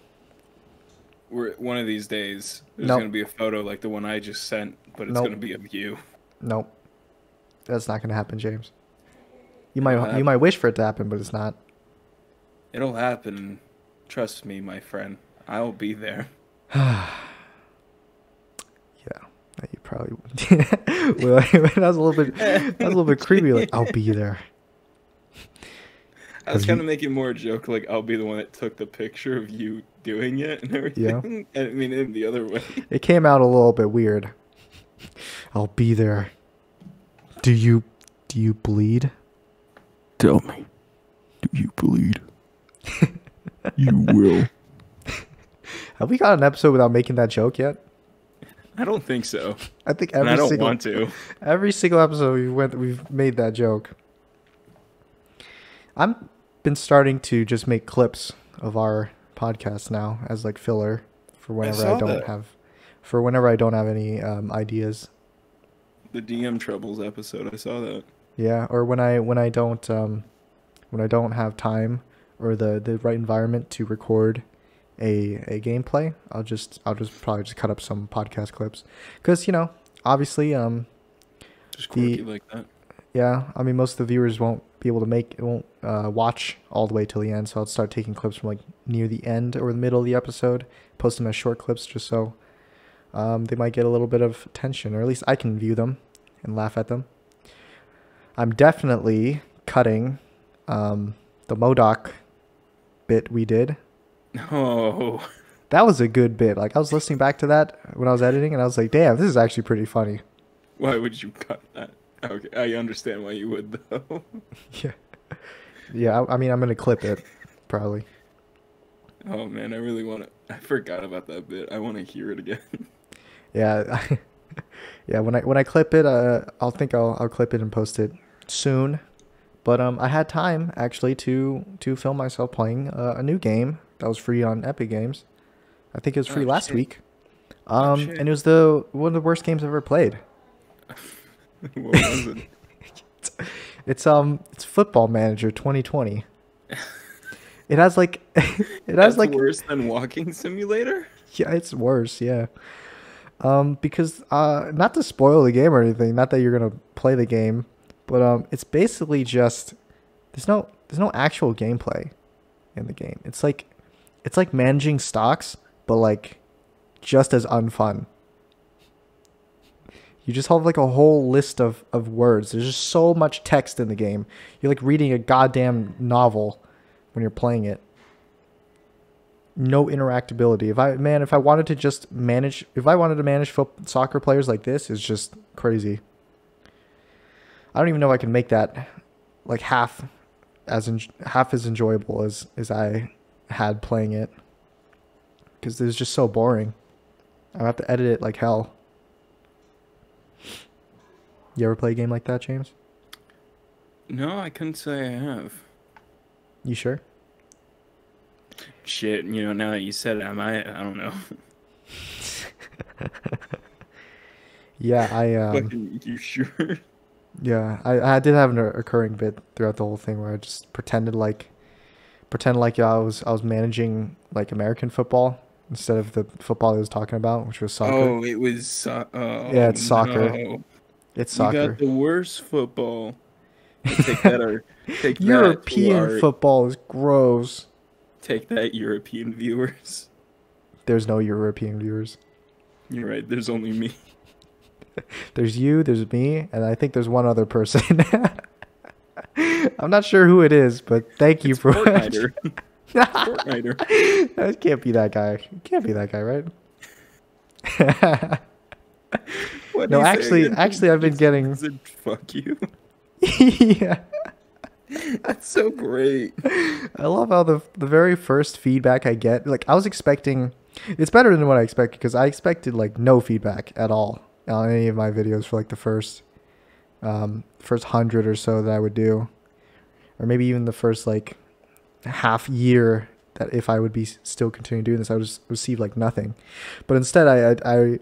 Speaker 2: One of these days, there's going to be a photo like the one I just sent, but it's going to be of you.
Speaker 1: Nope. That's not going to happen, James. You might wish for it to happen, but it's not.
Speaker 2: It'll happen. Trust me, my friend. I'll be there.
Speaker 1: Yeah. You probably well, that was a little bit creepy, like, I'll be there.
Speaker 2: I was kind of making more a joke, like I'll be the one that took the picture of you doing it and everything. Yeah. I mean, in the other way. It
Speaker 1: came out a little bit weird. I'll be there. Do you bleed?
Speaker 3: Tell me, do you bleed? You will.
Speaker 1: Have we got an episode without making that joke yet?
Speaker 2: I don't think so.
Speaker 1: I think
Speaker 2: I don't want to.
Speaker 1: Every single episode we've made that joke. I've been starting to just make clips of our podcast now as like filler for whenever I don't have any ideas.
Speaker 2: The DM Troubles episode, I saw that.
Speaker 1: Yeah, or when I don't have time or the right environment to record a gameplay, I'll just probably just cut up some podcast clips, because obviously
Speaker 2: just quirky like that.
Speaker 1: Yeah, I mean, most of the viewers won't be able to watch all the way till the end, so I'll start taking clips from like near the end or the middle of the episode, post them as short clips, just so they might get a little bit of attention, or at least I can view them and laugh at them. I'm definitely cutting the MODOK bit we did.
Speaker 2: Oh.
Speaker 1: That was a good bit. Like, I was listening back to that when I was editing, and I was like, damn, this is actually pretty funny.
Speaker 2: Why would you cut that? Okay, I understand why you would, though.
Speaker 1: Yeah. Yeah, I mean, I'm going to clip it, probably.
Speaker 2: Oh, man, I really want to... I forgot about that bit. I want to hear it again.
Speaker 1: Yeah. Yeah, when I clip it, I'll clip it and post it soon. But I had time, actually, to film myself playing a new game that was free on Epic Games. I think it was free last week. And it was one of the worst games I've ever played.
Speaker 2: What was it?
Speaker 1: It's Football Manager 2020. It has like
Speaker 2: That's worse than Walking Simulator?
Speaker 1: Yeah, it's worse, yeah. Because not to spoil the game or anything, not that you're gonna play the game, but it's basically just there's no actual gameplay in the game. It's like managing stocks, but like just as unfun. You just have like a whole list of words. There's just so much text in the game. You're like reading a goddamn novel when you're playing it. no interactability. If I wanted to just manage, if I wanted to manage soccer players like this, it's just crazy. I don't even know if I can make that like half as enjoyable as I had playing it, because it was just so boring. I have to edit it like hell. You ever play a game like that, James?
Speaker 2: No, I couldn't say I have.
Speaker 1: You sure?
Speaker 2: Shit, now that you said it, I don't know.
Speaker 1: Yeah,
Speaker 2: You sure?
Speaker 1: yeah, I did have an occurring bit throughout the whole thing where I just pretended like I was managing like American football instead of the football I was talking about, which was soccer.
Speaker 2: Oh, it was
Speaker 1: Yeah, it's soccer.
Speaker 2: no.
Speaker 1: It's
Speaker 2: You
Speaker 1: soccer.
Speaker 2: got the worst football. Take that
Speaker 1: European football is gross.
Speaker 2: Take that, European viewers.
Speaker 1: There's no European viewers.
Speaker 2: You're right, there's only me.
Speaker 1: There's you, there's me, and I think there's one other person. I'm not sure who it is, but thank you for
Speaker 2: Fortniter. Fortniter.
Speaker 1: That can't be that guy. It can't be that guy, right? No, actually, I've been getting.
Speaker 2: Fuck you.
Speaker 1: Yeah.
Speaker 2: That's so great.
Speaker 1: I love how the very first feedback I get, like I was expecting, it's better than what I expected, because I expected like no feedback at all on any of my videos for like the first 100 or so that I would do, or maybe even the first like half year, that if I would be still continuing doing this, I would just receive like nothing. But instead, I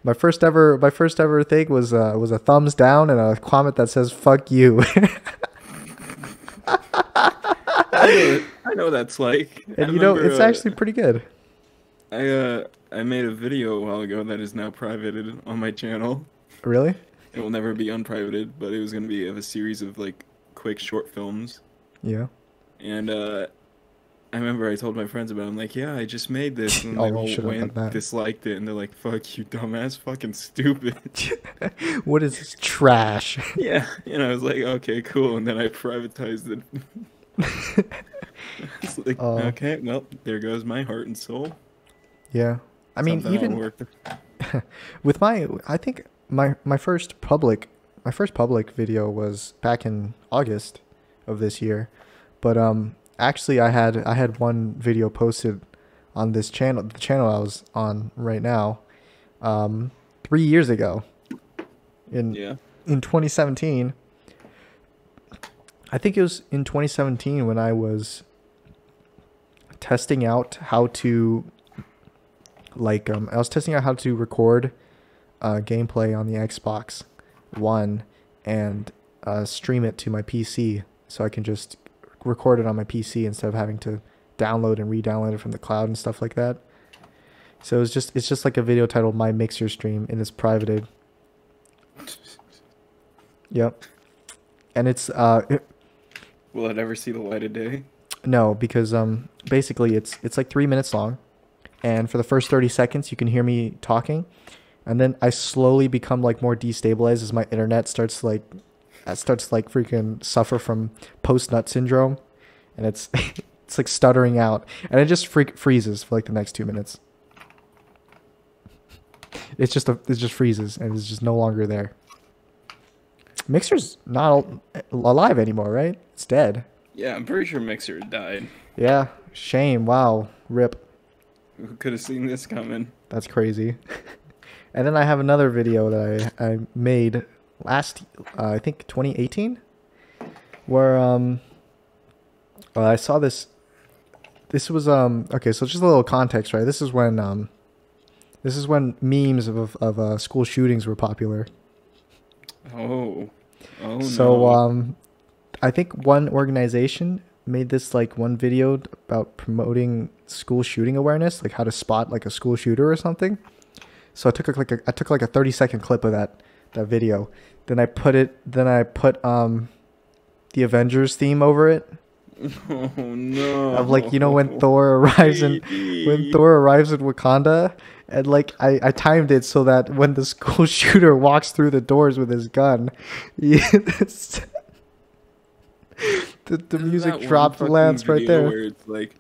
Speaker 1: my first ever thing was a thumbs down and a comment that says "fuck you."
Speaker 2: I know what that's like.
Speaker 1: And it's actually pretty good.
Speaker 2: I made a video a while ago that is now privated on my channel.
Speaker 1: Really?
Speaker 2: It will never be unprivated, but it was going to be of a series of like quick short films.
Speaker 1: Yeah.
Speaker 2: And I remember I told my friends about it. I'm like, yeah, I just made this. And
Speaker 1: Oh,
Speaker 2: they
Speaker 1: you
Speaker 2: all
Speaker 1: should have
Speaker 2: went,
Speaker 1: done that.
Speaker 2: disliked it, and they're like, fuck you, dumbass, fucking stupid.
Speaker 1: What is this trash?
Speaker 2: Yeah, and I was like, okay, cool. And then I privatized it. It's like, okay, well, there goes my heart and soul.
Speaker 1: Yeah. I mean,
Speaker 2: Something
Speaker 1: even
Speaker 2: worked.
Speaker 1: with I think my first public video was back in August of this year. But actually I had one video posted on this channel, the channel I was on right now, 3 years ago in 2017. I think it was in 2017 when I was testing out how to record gameplay on the Xbox One and stream it to my PC, so I can just record it on my PC instead of having to download and re-download it from the cloud and stuff like that. So it's just like a video titled "My Mixer Stream" and it's privated. Yep. And it's
Speaker 2: Will it ever see the light of day?
Speaker 1: no, because basically it's like 3 minutes long, and for the first 30 seconds you can hear me talking, and then I slowly become like more destabilized as my internet starts to freaking suffer from post-nut syndrome, and it's it's like stuttering out, and it just freezes for like the next 2 minutes. It just freezes and it's just no longer there. Mixer's not alive anymore, right? It's dead.
Speaker 2: Yeah, I'm pretty sure Mixer died.
Speaker 1: Yeah, shame. Wow, rip.
Speaker 2: Who could have seen this coming?
Speaker 1: That's crazy. And then I have another video that I made last, I think 2018, where I saw this. This was okay. So just a little context, right? This is when memes of school shootings were popular.
Speaker 2: Oh
Speaker 1: So
Speaker 2: no.
Speaker 1: I think one organization made this like one video about promoting school shooting awareness, like how to spot like a school shooter or something. So I took like a 30-second clip of that video. Then I put the Avengers theme over it.
Speaker 2: Oh no.
Speaker 1: Of like, when Thor arrives in Wakanda, and like I timed it so that when the school shooter walks through the doors with his gun, the music drops, lands right there.
Speaker 2: Where it's like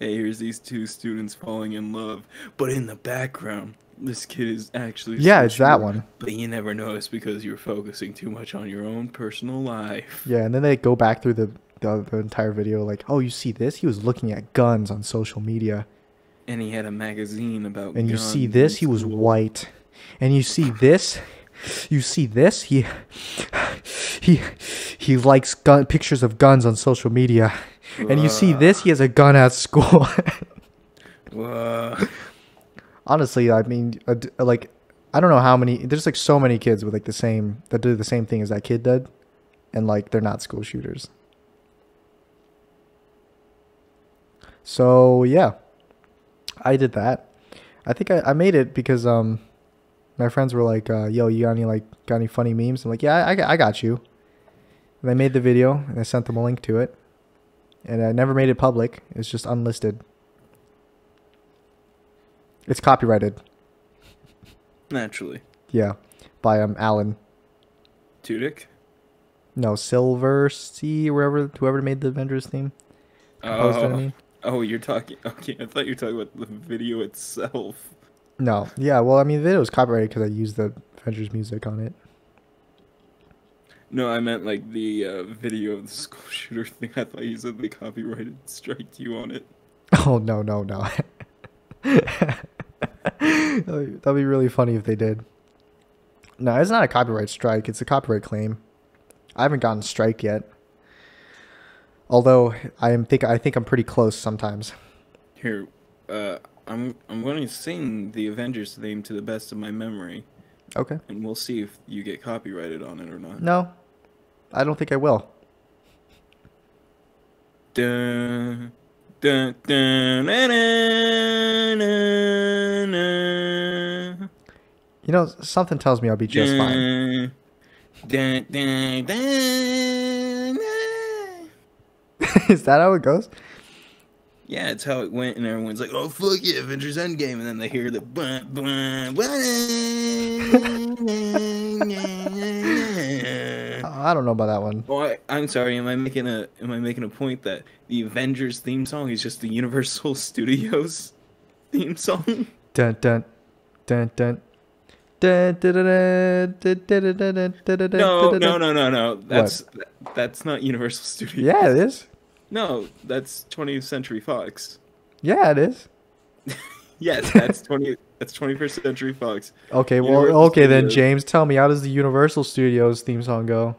Speaker 2: hey, here's these two students falling in love, but in the background, this kid is actually
Speaker 1: Yeah, it's that one.
Speaker 2: But you never notice because you're focusing too much on your own personal life.
Speaker 1: Yeah, and then they go back through the entire video like, oh, you see this? He was looking at guns on social media.
Speaker 2: And he had a magazine about
Speaker 1: and
Speaker 2: guns.
Speaker 1: You see this? He was white. And you see this? You see this? He likes pictures of guns on social media. And you see this? He has a gun at school. Honestly, I mean, like, I don't know how many. There's like so many kids with like that do the same thing as that kid did, and like they're not school shooters. So yeah, I did that. I think I made it because my friends were like, "Yo, you got any funny memes?" I'm like, "Yeah, I got you." And I made the video and I sent them a link to it, and I never made it public. It's just unlisted. It's copyrighted.
Speaker 2: Naturally.
Speaker 1: Yeah, by Alan
Speaker 2: Tudyk?
Speaker 1: No, Silver Sea, whoever made the Avengers theme.
Speaker 2: Oh, you're talking. Okay, I thought you were talking about the video itself.
Speaker 1: No, yeah, well, I mean, the video was copyrighted because I used the Avengers music on it.
Speaker 2: No, I meant like the video of the school shooter thing. I thought you said they copyrighted striked you on it.
Speaker 1: Oh no. That'd be really funny if they did. No, it's not a copyright strike. It's a copyright claim. I haven't gotten a strike yet. Although I think I'm pretty close sometimes.
Speaker 2: Here, I'm going to sing the Avengers theme to the best of my memory.
Speaker 1: Okay.
Speaker 2: And we'll see if you get copyrighted on it or not.
Speaker 1: No, I don't think I will.
Speaker 2: Dun, dun, dun, na, na, na, na.
Speaker 1: You know, something tells me I'll be just fine.
Speaker 2: Dun, dun, dun, dun.
Speaker 1: Is that how it goes?
Speaker 2: Yeah, it's how it went, and everyone's like, "Oh fuck yeah, Avengers Endgame," and then they hear the.
Speaker 1: I don't know about that one.
Speaker 2: Oh, I'm sorry. Am I making a point that the Avengers theme song is just the Universal Studios theme song?
Speaker 1: Dun dun dun dun. No.
Speaker 2: That's not Universal Studios.
Speaker 1: Yeah, it is.
Speaker 2: No, that's 20th Century Fox.
Speaker 1: Yeah, it is.
Speaker 2: Yes, that's 21st Century Fox.
Speaker 1: Okay, well,
Speaker 2: Universal
Speaker 1: okay then,
Speaker 2: Studios.
Speaker 1: James, tell me, how does the Universal Studios theme song go?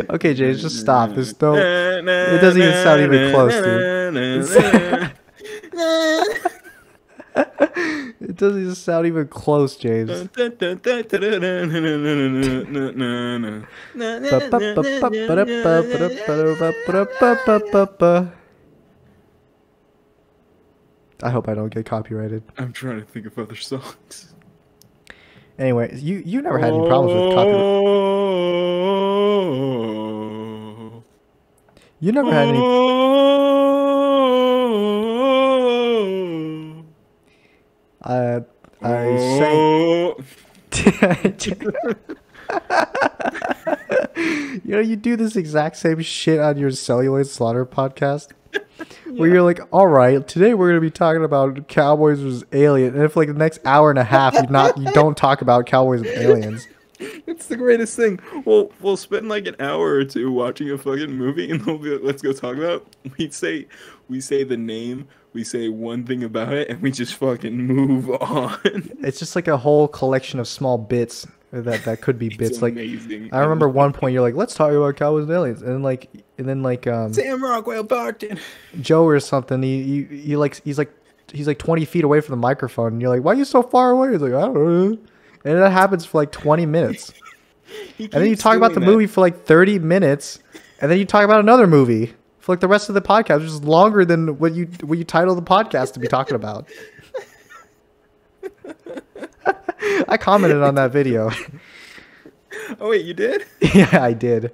Speaker 1: Okay, James, just stop. There's no. It doesn't even sound even close, dude. It doesn't even sound even close, James. I hope I don't get copyrighted.
Speaker 2: I'm trying to think of other songs.
Speaker 1: Anyway, you never had any problems with copyright. You never had any. I sang. You know, you do this exact same shit on your Celluloid Slaughter podcast. Where you're like, all right, today we're gonna be talking about Cowboys versus Aliens, and if like the next hour and a half you don't talk about Cowboys and Aliens.
Speaker 2: It's the greatest thing. We'll spend like an hour or two watching a fucking movie, and they'll be like, let's go talk about it. We say the name, we say one thing about it, and we just fucking move on.
Speaker 1: It's just like a whole collection of small bits that could be bits.
Speaker 2: It's
Speaker 1: like
Speaker 2: amazing.
Speaker 1: I remember one point you're like, let's talk about Cowboys and Aliens, and then
Speaker 2: Sam Rockwell Barton.
Speaker 1: Joe or something. He's like 20 feet away from the microphone, and you're like, why are you so far away? He's like, I don't know. And that happens for like 20 minutes. And then you talk about the movie for like 30 minutes, and then you talk about another movie for like the rest of the podcast, which is longer than what you title the podcast to be talking about. I commented on that video.
Speaker 2: Oh wait, you did?
Speaker 1: Yeah, I did.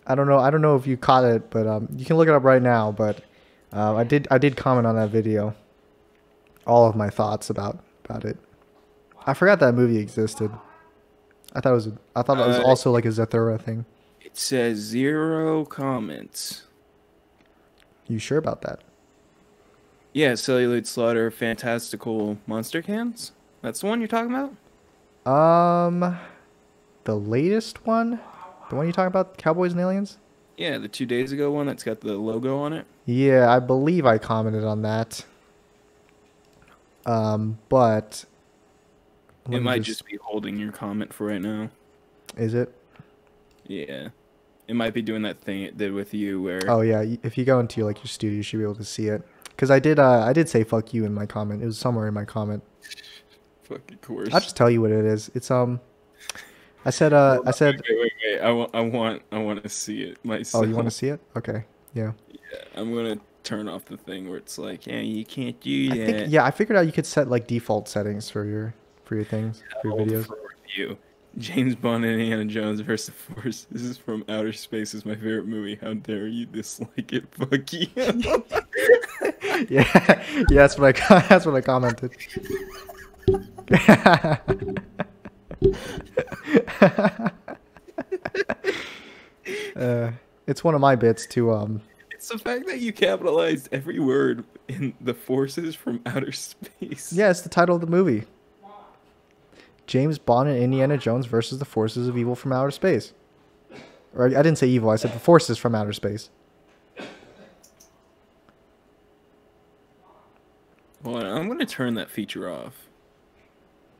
Speaker 1: I don't know if you caught it, but you can look it up right now. But I did comment on that video. All of my thoughts about it. I forgot that movie existed. I thought that was also like a Zathura thing.
Speaker 2: It says 0 comments.
Speaker 1: You sure about that?
Speaker 2: Yeah, Celluloid Slaughter, Fantastical Monster Cans? That's the one you're talking about?
Speaker 1: The latest one? The one you talking about, Cowboys and Aliens?
Speaker 2: Yeah, the 2 days ago one that's got the logo on it.
Speaker 1: Yeah, I believe I commented on that. But
Speaker 2: it might just be holding your comment for right now.
Speaker 1: Is it?
Speaker 2: Yeah. It might be doing that thing it did with you where...
Speaker 1: Oh, yeah. If you go into your studio, you should be able to see it. Because I did say fuck you in my comment. It was somewhere in my comment.
Speaker 2: Fucking course.
Speaker 1: I'll just tell you what it is. It's, I said...
Speaker 2: Wait. I want to see it myself.
Speaker 1: Oh, you want to see it? Okay. Yeah.
Speaker 2: Yeah, I'm going to turn off the thing where it's like, yeah, you can't do that.
Speaker 1: I figured out you could set, like, default settings for your things, for your videos.
Speaker 2: For review. James Bond and Indiana Jones versus the Force. This is from Outer Space. Is my favorite movie. How dare you dislike it? Fuck you.
Speaker 1: yeah, that's what I commented. It's one of my bits to
Speaker 2: It's the fact that you capitalized every word in the Forces from Outer Space.
Speaker 1: Yeah, it's the title of the movie. James Bond and Indiana Jones versus the Forces of Evil from Outer Space. Or I didn't say evil, I said the Forces from Outer Space.
Speaker 2: Hold on, I'm gonna turn that feature off.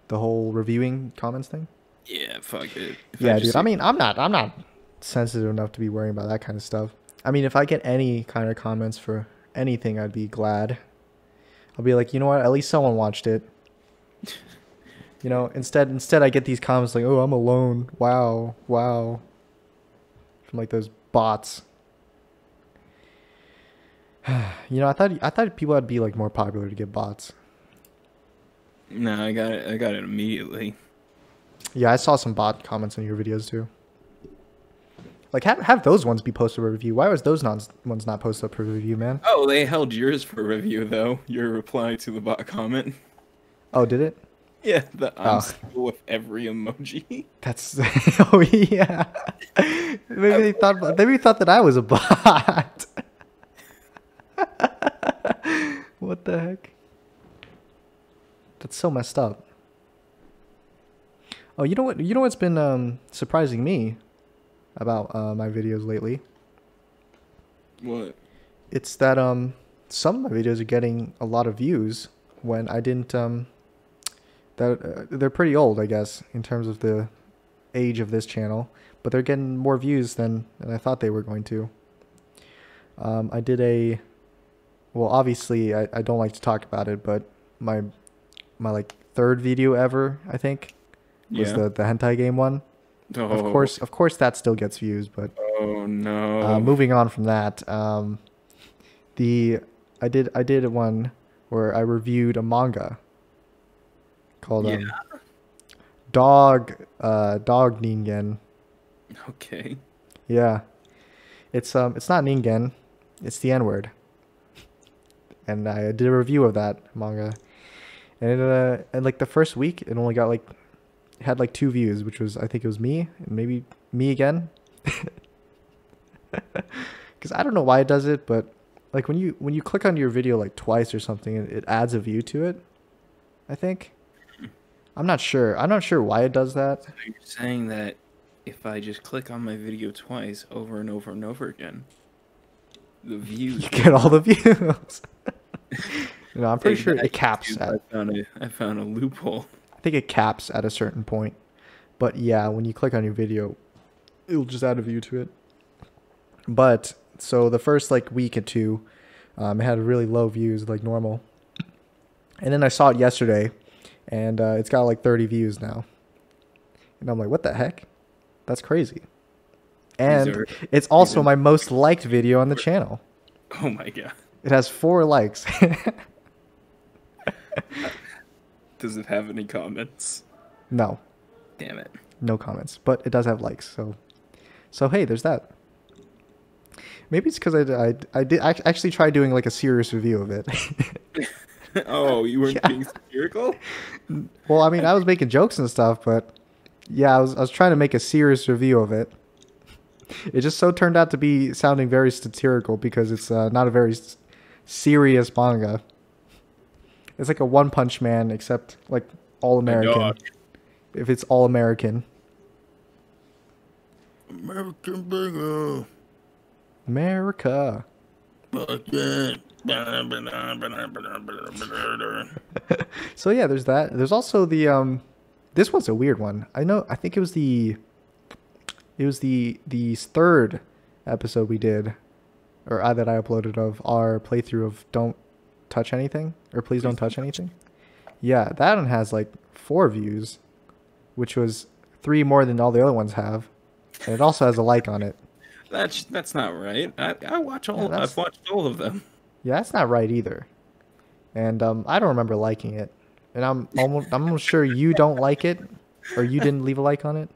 Speaker 1: The whole reviewing comments thing?
Speaker 2: Yeah, fuck it.
Speaker 1: Yeah, dude. I mean, I'm not sensitive enough to be worrying about that kind of stuff. I mean, if I get any kind of comments for anything, I'd be glad. I'll be like, you know what? At least someone watched it. You know, instead I get these comments like, "Oh, I'm alone. Wow, wow," from like those bots. You know, I thought people would be like more popular to get bots.
Speaker 2: No, I got it immediately.
Speaker 1: Yeah, I saw some bot comments on your videos too. Like, have those ones be posted for review. Why was those ones not posted up for review, man?
Speaker 2: Oh, they held yours for review though. Your reply to the bot comment.
Speaker 1: Oh, did it?
Speaker 2: Yeah, I'm still with every emoji.
Speaker 1: That's oh yeah. Maybe they thought that I was a bot. What the heck? That's so messed up. Oh, you know what? You know what's been surprising me about my videos lately?
Speaker 2: What?
Speaker 1: It's that some of my videos are getting a lot of views when I didn't they're pretty old, I guess, in terms of the age of this channel, but they're getting more views than I thought they were going to. I did well, obviously I don't like to talk about it, but my like third video ever, I think, was the hentai game one.
Speaker 2: Oh.
Speaker 1: Of course that still gets views, but
Speaker 2: oh no.
Speaker 1: Moving on from that, I did one where I reviewed a manga called Dog Ningen.
Speaker 2: Okay.
Speaker 1: Yeah. It's not Ningen, it's the N-word. And I did a review of that manga. And like the first week it only got it had like 2 views, which was, I think it was me and maybe me again. Cuz I don't know why it does it, but like when you click on your video like twice or something, it adds a view to it, I think. I'm not sure why it does that.
Speaker 2: So you're saying that if I just click on my video twice over and over and over again, the views
Speaker 1: you get all the views. No, I'm pretty sure it caps at...
Speaker 2: I found a loophole.
Speaker 1: I think it caps at a certain point. But yeah, when you click on your video, it'll just add a view to it. But so the first like week or two, it had really low views, like normal. And then I saw it yesterday, and it's got like 30 views now. And I'm like, what the heck? That's crazy. And it's also my most liked video on the channel.
Speaker 2: Oh my god.
Speaker 1: It has 4 likes.
Speaker 2: Does it have any comments?
Speaker 1: No.
Speaker 2: Damn it.
Speaker 1: No comments, but it does have likes. So hey, there's that. Maybe it's because I did actually try doing like a serious review of it.
Speaker 2: Oh, you weren't being satirical?
Speaker 1: Well, I mean, I was making jokes and stuff, but yeah, I was trying to make a serious review of it. It just so turned out to be sounding very satirical because it's not a very serious manga. It's like a One Punch Man, except like all American. If it's all American.
Speaker 2: American Bingo.
Speaker 1: America. So yeah, there's that. There's also the this one's a weird one. I think it was the third episode we did, or that I uploaded of our playthrough of Don't Touch Anything, or Please Don't Touch Anything. Yeah, that one has like 4 views, which was 3 more than all the other ones have, and it also has a like on it.
Speaker 2: That's not right. I watch all. Yeah, I've watched all of them.
Speaker 1: Yeah, that's not right either. And I don't remember liking it, and I'm almost sure you don't like it, or you didn't leave a like on it.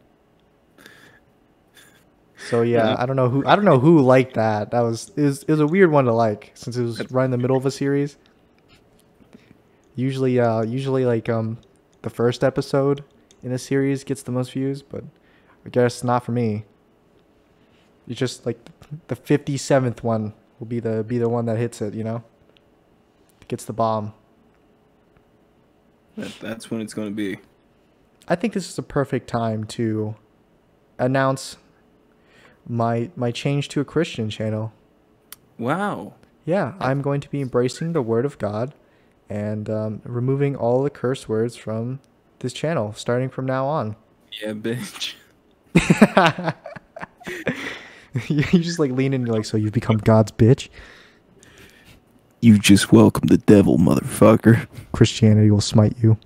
Speaker 1: So yeah, I don't know who liked that. It was a weird one to like since it was right in the middle of a series. Usually like the first episode in a series gets the most views, but I guess not for me. It's just like the 57th one will be the one that hits it, you know? Gets the bomb.
Speaker 2: That's when it's going to be.
Speaker 1: I think this is a perfect time to announce my change to a Christian channel.
Speaker 2: Wow.
Speaker 1: Yeah, I'm going to be embracing the Word of God and removing all the curse words from this channel starting from now on.
Speaker 2: Yeah, bitch.
Speaker 1: You just like lean in and you're like, so you've become God's bitch?
Speaker 2: You just welcome the devil, motherfucker.
Speaker 1: Christianity will smite you.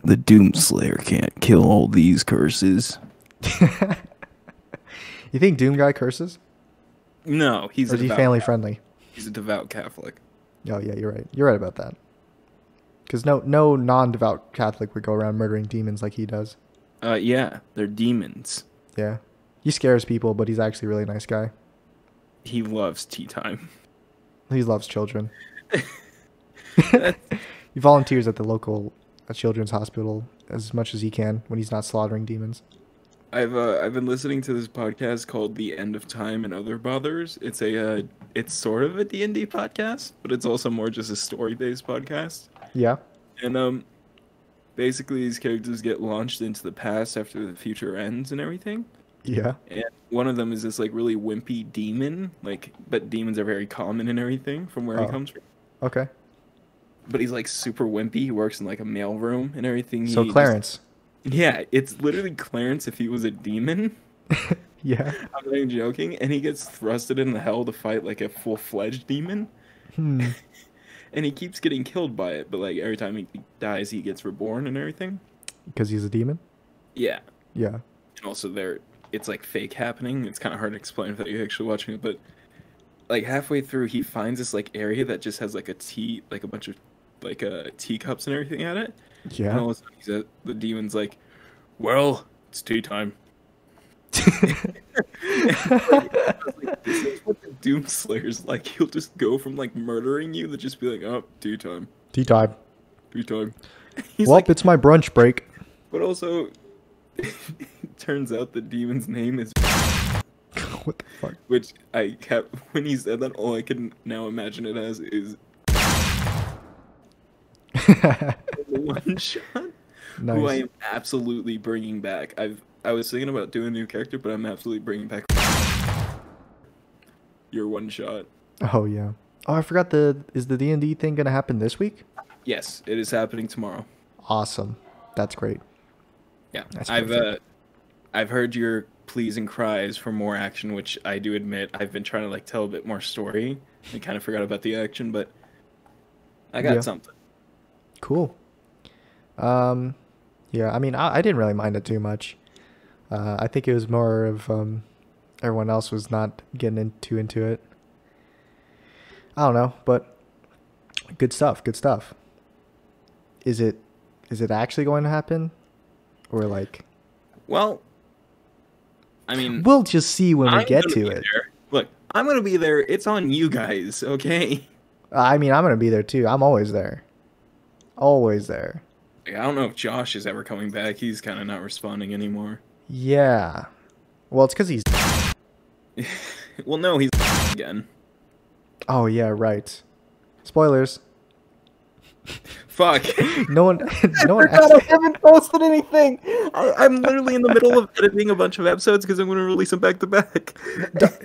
Speaker 2: The Doomslayer can't kill all these curses.
Speaker 1: You think Doom Guy curses?
Speaker 2: No,
Speaker 1: or is he family friendly?
Speaker 2: He's a devout Catholic.
Speaker 1: Oh yeah, you're right. You're right about that. Because no non-devout Catholic would go around murdering demons like he does.
Speaker 2: Yeah, they're demons.
Speaker 1: Yeah. He scares people, but he's actually a really nice guy.
Speaker 2: He loves tea time.
Speaker 1: He loves children. He volunteers at the local children's hospital as much as he can when he's not slaughtering demons.
Speaker 2: I've been listening to this podcast called The End of Time and Other Bothers. It's sort of a D&D podcast, but it's also more just a story-based podcast.
Speaker 1: Yeah.
Speaker 2: And basically these characters get launched into the past after the future ends and everything.
Speaker 1: Yeah.
Speaker 2: And one of them is this like really wimpy demon, but demons are very common and everything from where he comes from.
Speaker 1: Okay.
Speaker 2: But he's like super wimpy. He works in like a mailroom and everything.
Speaker 1: So Clarence.
Speaker 2: Yeah, it's literally Clarence if he was a demon.
Speaker 1: Yeah.
Speaker 2: I'm not even joking. And he gets thrusted into hell to fight like a full-fledged demon. And he keeps getting killed by it, but like every time he dies, he gets reborn and everything.
Speaker 1: Because he's a demon?
Speaker 2: Yeah.
Speaker 1: Yeah.
Speaker 2: And also it's like fake happening. It's kind of hard to explain without you actually watching it, but like halfway through, he finds this like area that just has like a bunch of like teacups and everything at it.
Speaker 1: Yeah.
Speaker 2: And all of a sudden the demon's like, well, it's tea time. Like, this is what the Doomslayer's like. He'll just go from like murdering you to just be like, oh, tea time.
Speaker 1: Tea time.
Speaker 2: Tea time.
Speaker 1: Well, like, it's my brunch break.
Speaker 2: But also, it turns out the demon's name is
Speaker 1: what the fuck?
Speaker 2: Which I kept, when he said that, all I can now imagine it as is one shot.
Speaker 1: Nice.
Speaker 2: Who I am absolutely bringing back. I was thinking about doing a new character, but I'm absolutely bringing back your one shot.
Speaker 1: Oh yeah. Oh, I forgot is the D&D thing gonna happen this week?
Speaker 2: Yes, it is happening tomorrow.
Speaker 1: Awesome. That's great.
Speaker 2: Yeah, I've heard your pleas and cries for more action, which I do admit I've been trying to like tell a bit more story. I kind of forgot about the action, but I got something.
Speaker 1: Cool. Yeah, I mean, I didn't really mind it too much. I think it was more of everyone else was not getting into it. I don't know, but good stuff. Good stuff. Is it actually going to happen, or like?
Speaker 2: Well, I mean,
Speaker 1: we'll just see when we get to it.
Speaker 2: Look, I'm gonna be there. It's on you guys, okay?
Speaker 1: I mean, I'm gonna be there too. I'm always there. Always there.
Speaker 2: I don't know if Josh is ever coming back. He's kind of not responding anymore.
Speaker 1: Yeah. Well, it's because he's...
Speaker 2: Well, no, he's again.
Speaker 1: Oh, yeah, right. Spoilers.
Speaker 2: Fuck.
Speaker 1: No one
Speaker 2: I haven't posted anything. I'm literally in the middle of editing a bunch of episodes because I'm going to release them back to back.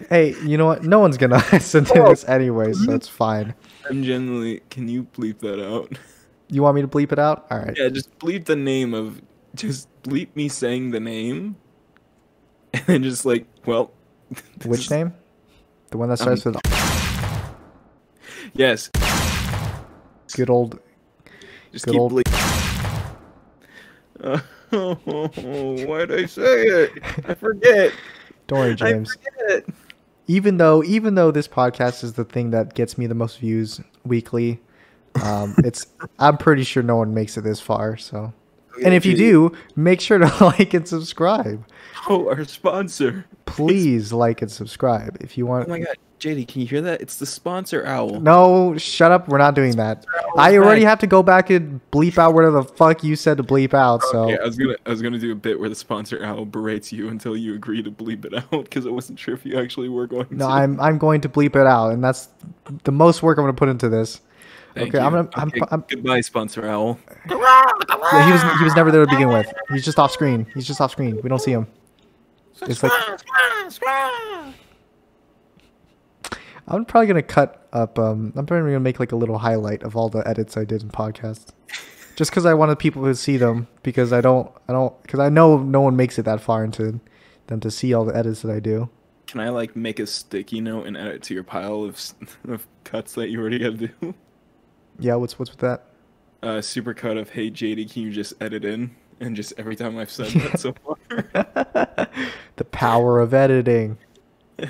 Speaker 1: Hey, you know what? No one's going to listen to this anyway, so it's fine.
Speaker 2: I'm genuinely... Can you bleep that out?
Speaker 1: You want me to bleep it out? All right.
Speaker 2: Yeah, just bleep the name of... Just bleep me saying the name. And then just like, well...
Speaker 1: Which name? The one that starts with...
Speaker 2: Yes.
Speaker 1: Good old...
Speaker 2: Just
Speaker 1: good
Speaker 2: keep
Speaker 1: old...
Speaker 2: Why'd I say it? I forget.
Speaker 1: Don't worry, James.
Speaker 2: I forget.
Speaker 1: Even though this podcast is the thing that gets me the most views weekly, I'm pretty sure no one makes it this far. So, and if you do, make sure to like and subscribe.
Speaker 2: Oh, our sponsor.
Speaker 1: Please like and subscribe if you want.
Speaker 2: Oh my god, JD, can you hear that? It's the sponsor owl.
Speaker 1: No, shut up. We're not doing that. I already have to go back and bleep out whatever the fuck you said to bleep out. So
Speaker 2: yeah, I was gonna do a bit where the sponsor owl berates you until you agree to bleep it out because I wasn't sure if you actually were going to.
Speaker 1: No, I'm going to bleep it out, and that's the most work I'm going to put into this.
Speaker 2: Thank
Speaker 1: Okay,
Speaker 2: you.
Speaker 1: I'm
Speaker 2: Goodbye, sponsor owl.
Speaker 1: Yeah, he was never there to begin with. He's just off screen. We don't see him. It's like I'm probably gonna cut up. I'm probably gonna make like a little highlight of all the edits I did in podcasts, just because I wanted people to see them. Because because I know no one makes it that far into them to see all the edits that I do.
Speaker 2: Can I like make a sticky note and add it to your pile of cuts that you already have to do?
Speaker 1: Yeah, what's with that?
Speaker 2: Super cut of hey JD, can you just edit in? And just every time I've said that so far.
Speaker 1: The power of editing.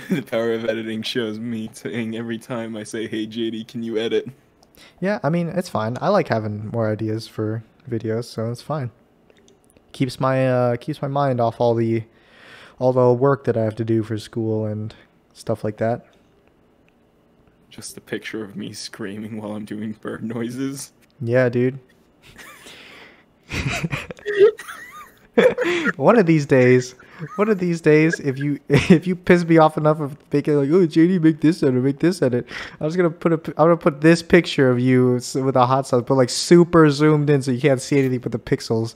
Speaker 2: The power of editing shows me saying every time I say, hey JD, can you edit?
Speaker 1: Yeah, I mean, it's fine. I like having more ideas for videos, so it's fine. Keeps my mind off all the work that I have to do for school and stuff like that.
Speaker 2: Just a picture of me screaming while I'm doing bird noises.
Speaker 1: Yeah, dude. One of these days, if you piss me off enough of making like, oh JD, make this edit, I'm gonna put this picture of you with a hot sauce, but like super zoomed in so you can't see anything but the pixels,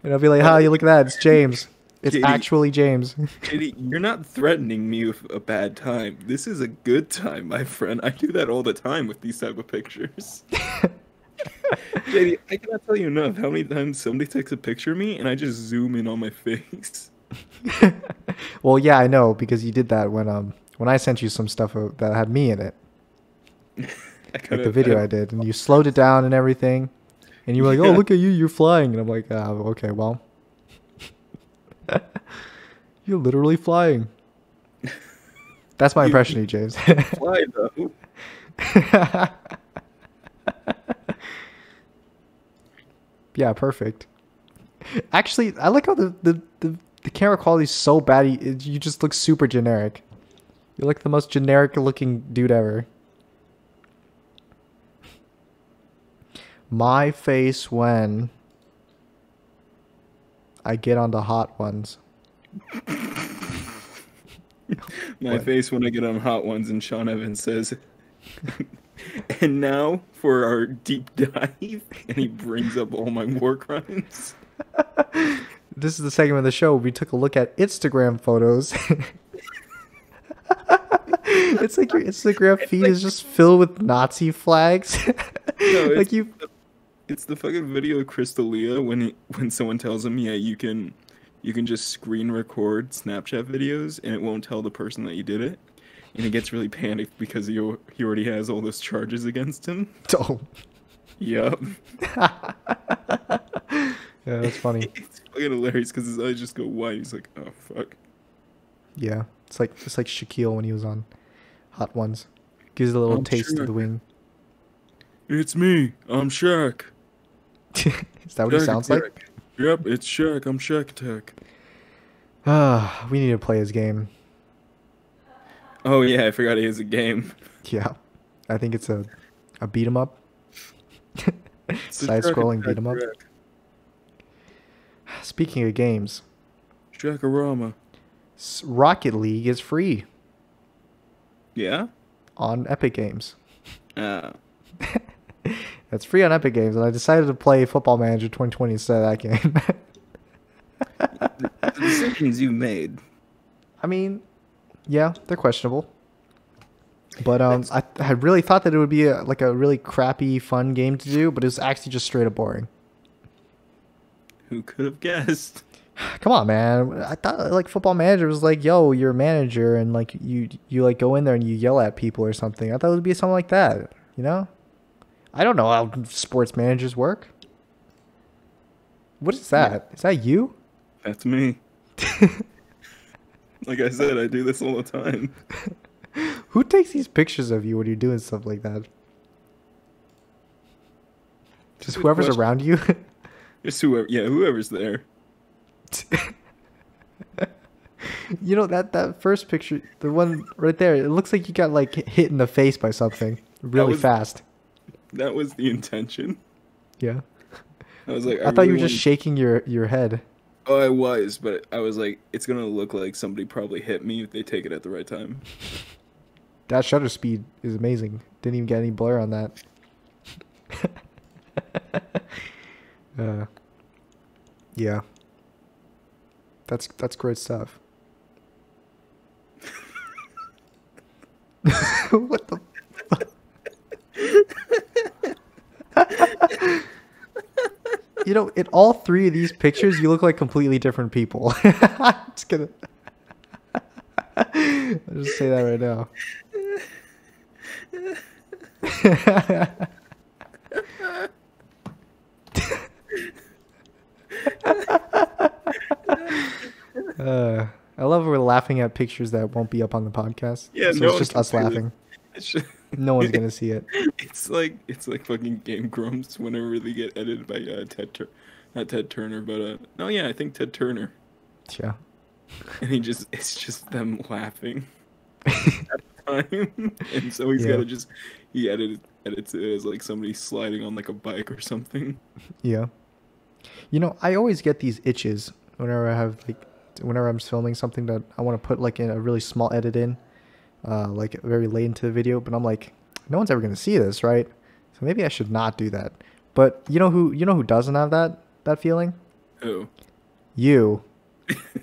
Speaker 1: and I'll be like, you look at that, it's James. It's JD, actually James.
Speaker 2: JD, you're not threatening me with a bad time. This is a good time, my friend. I do that all the time with these type of pictures. JD, I cannot tell you enough how many times somebody takes a picture of me and I just zoom in on my face.
Speaker 1: Well, yeah, I know because you did that when I sent you some stuff that had me in it, like the video I did, and you slowed it down and everything, and you were like, "Oh, look at you, you're flying," and I'm like, "Okay, well, you're literally flying." That's my impression of you, James.
Speaker 2: Fly though.
Speaker 1: Yeah, perfect. Actually, I like how the camera quality is so bad. You just look super generic. You're like the most generic looking dude ever. My face when I get on the hot ones.
Speaker 2: My face when I get on hot ones and Sean Evans says... And now for our deep dive, and he brings up all my war crimes.
Speaker 1: This is the segment of the show where we took a look at Instagram photos. It's like your Instagram feed is just filled with Nazi flags.
Speaker 2: No, it's the fucking video of Crystalia when someone tells him, yeah, you can just screen record Snapchat videos and it won't tell the person that you did it. And he gets really panicked because he already has all those charges against him.
Speaker 1: Oh.
Speaker 2: Yup.
Speaker 1: Yeah, that's funny.
Speaker 2: It's fucking hilarious because his eyes just go wide. He's like, oh, fuck.
Speaker 1: Yeah, it's like Shaquille when he was on Hot Ones. Gives a little taste of the wing.
Speaker 2: It's me. I'm Shaq.
Speaker 1: Is that what he sounds like?
Speaker 2: Yep, it's Shaq. I'm Shaq Attack.
Speaker 1: We need to play his game.
Speaker 2: Oh yeah, I forgot he has a game.
Speaker 1: Yeah, I think it's a beat 'em up,
Speaker 2: It's the
Speaker 1: side-scrolling beat 'em up. Speaking of games,
Speaker 2: Shackarama.
Speaker 1: Rocket League is free
Speaker 2: Yeah?
Speaker 1: on Epic Games.
Speaker 2: Uh,
Speaker 1: It's free on Epic Games, and I decided to play Football Manager 2020 instead of that game.
Speaker 2: the decisions you made.
Speaker 1: I mean, yeah, they're questionable. But I had really thought that it would be like a really crappy, fun game to do, but it was actually just straight up boring.
Speaker 2: Who could have guessed?
Speaker 1: Come on, man. I thought like Football Manager was like, yo, you're a manager, and like you like go in there and you yell at people or something. I thought it would be something like that, you know? I don't know how sports managers work. What is that?
Speaker 2: Yeah.
Speaker 1: Is that you?
Speaker 2: That's me. Like I said, I do this all the time.
Speaker 1: Who takes these pictures of you when you're doing stuff like that? Just whoever's around you?
Speaker 2: Just whoever's there.
Speaker 1: You know, that first picture, the one right there, it looks like you got like hit in the face by something really fast.
Speaker 2: That was the intention.
Speaker 1: Yeah.
Speaker 2: I was like,
Speaker 1: I thought you were just shaking your head.
Speaker 2: Oh, I was, but I was like, it's gonna look like somebody probably hit me if they take it at the right time.
Speaker 1: That shutter speed is amazing. Didn't even get any blur on that. Yeah. That's great stuff. What the fuck? You know, in all three of these pictures, you look like completely different people. Just gonna... I'll just say that right now. I love we're laughing at pictures that won't be up on the podcast.
Speaker 2: Yeah,
Speaker 1: so
Speaker 2: no
Speaker 1: it's just us laughing. No one's gonna see it.
Speaker 2: It's like fucking Game Grumps whenever they get edited by not Ted Turner, but no, yeah, I think Ted Turner.
Speaker 1: Yeah.
Speaker 2: And it's just them laughing at the time, and so he's gotta he edits it as like somebody sliding on like a bike or something.
Speaker 1: Yeah. You know, I always get these itches whenever I'm filming something that I want to put like in a really small edit in, like very late into the video. But I'm like, no one's ever gonna see this, right? So maybe I should not do that. But you know who doesn't have that feeling?
Speaker 2: Who?
Speaker 1: You.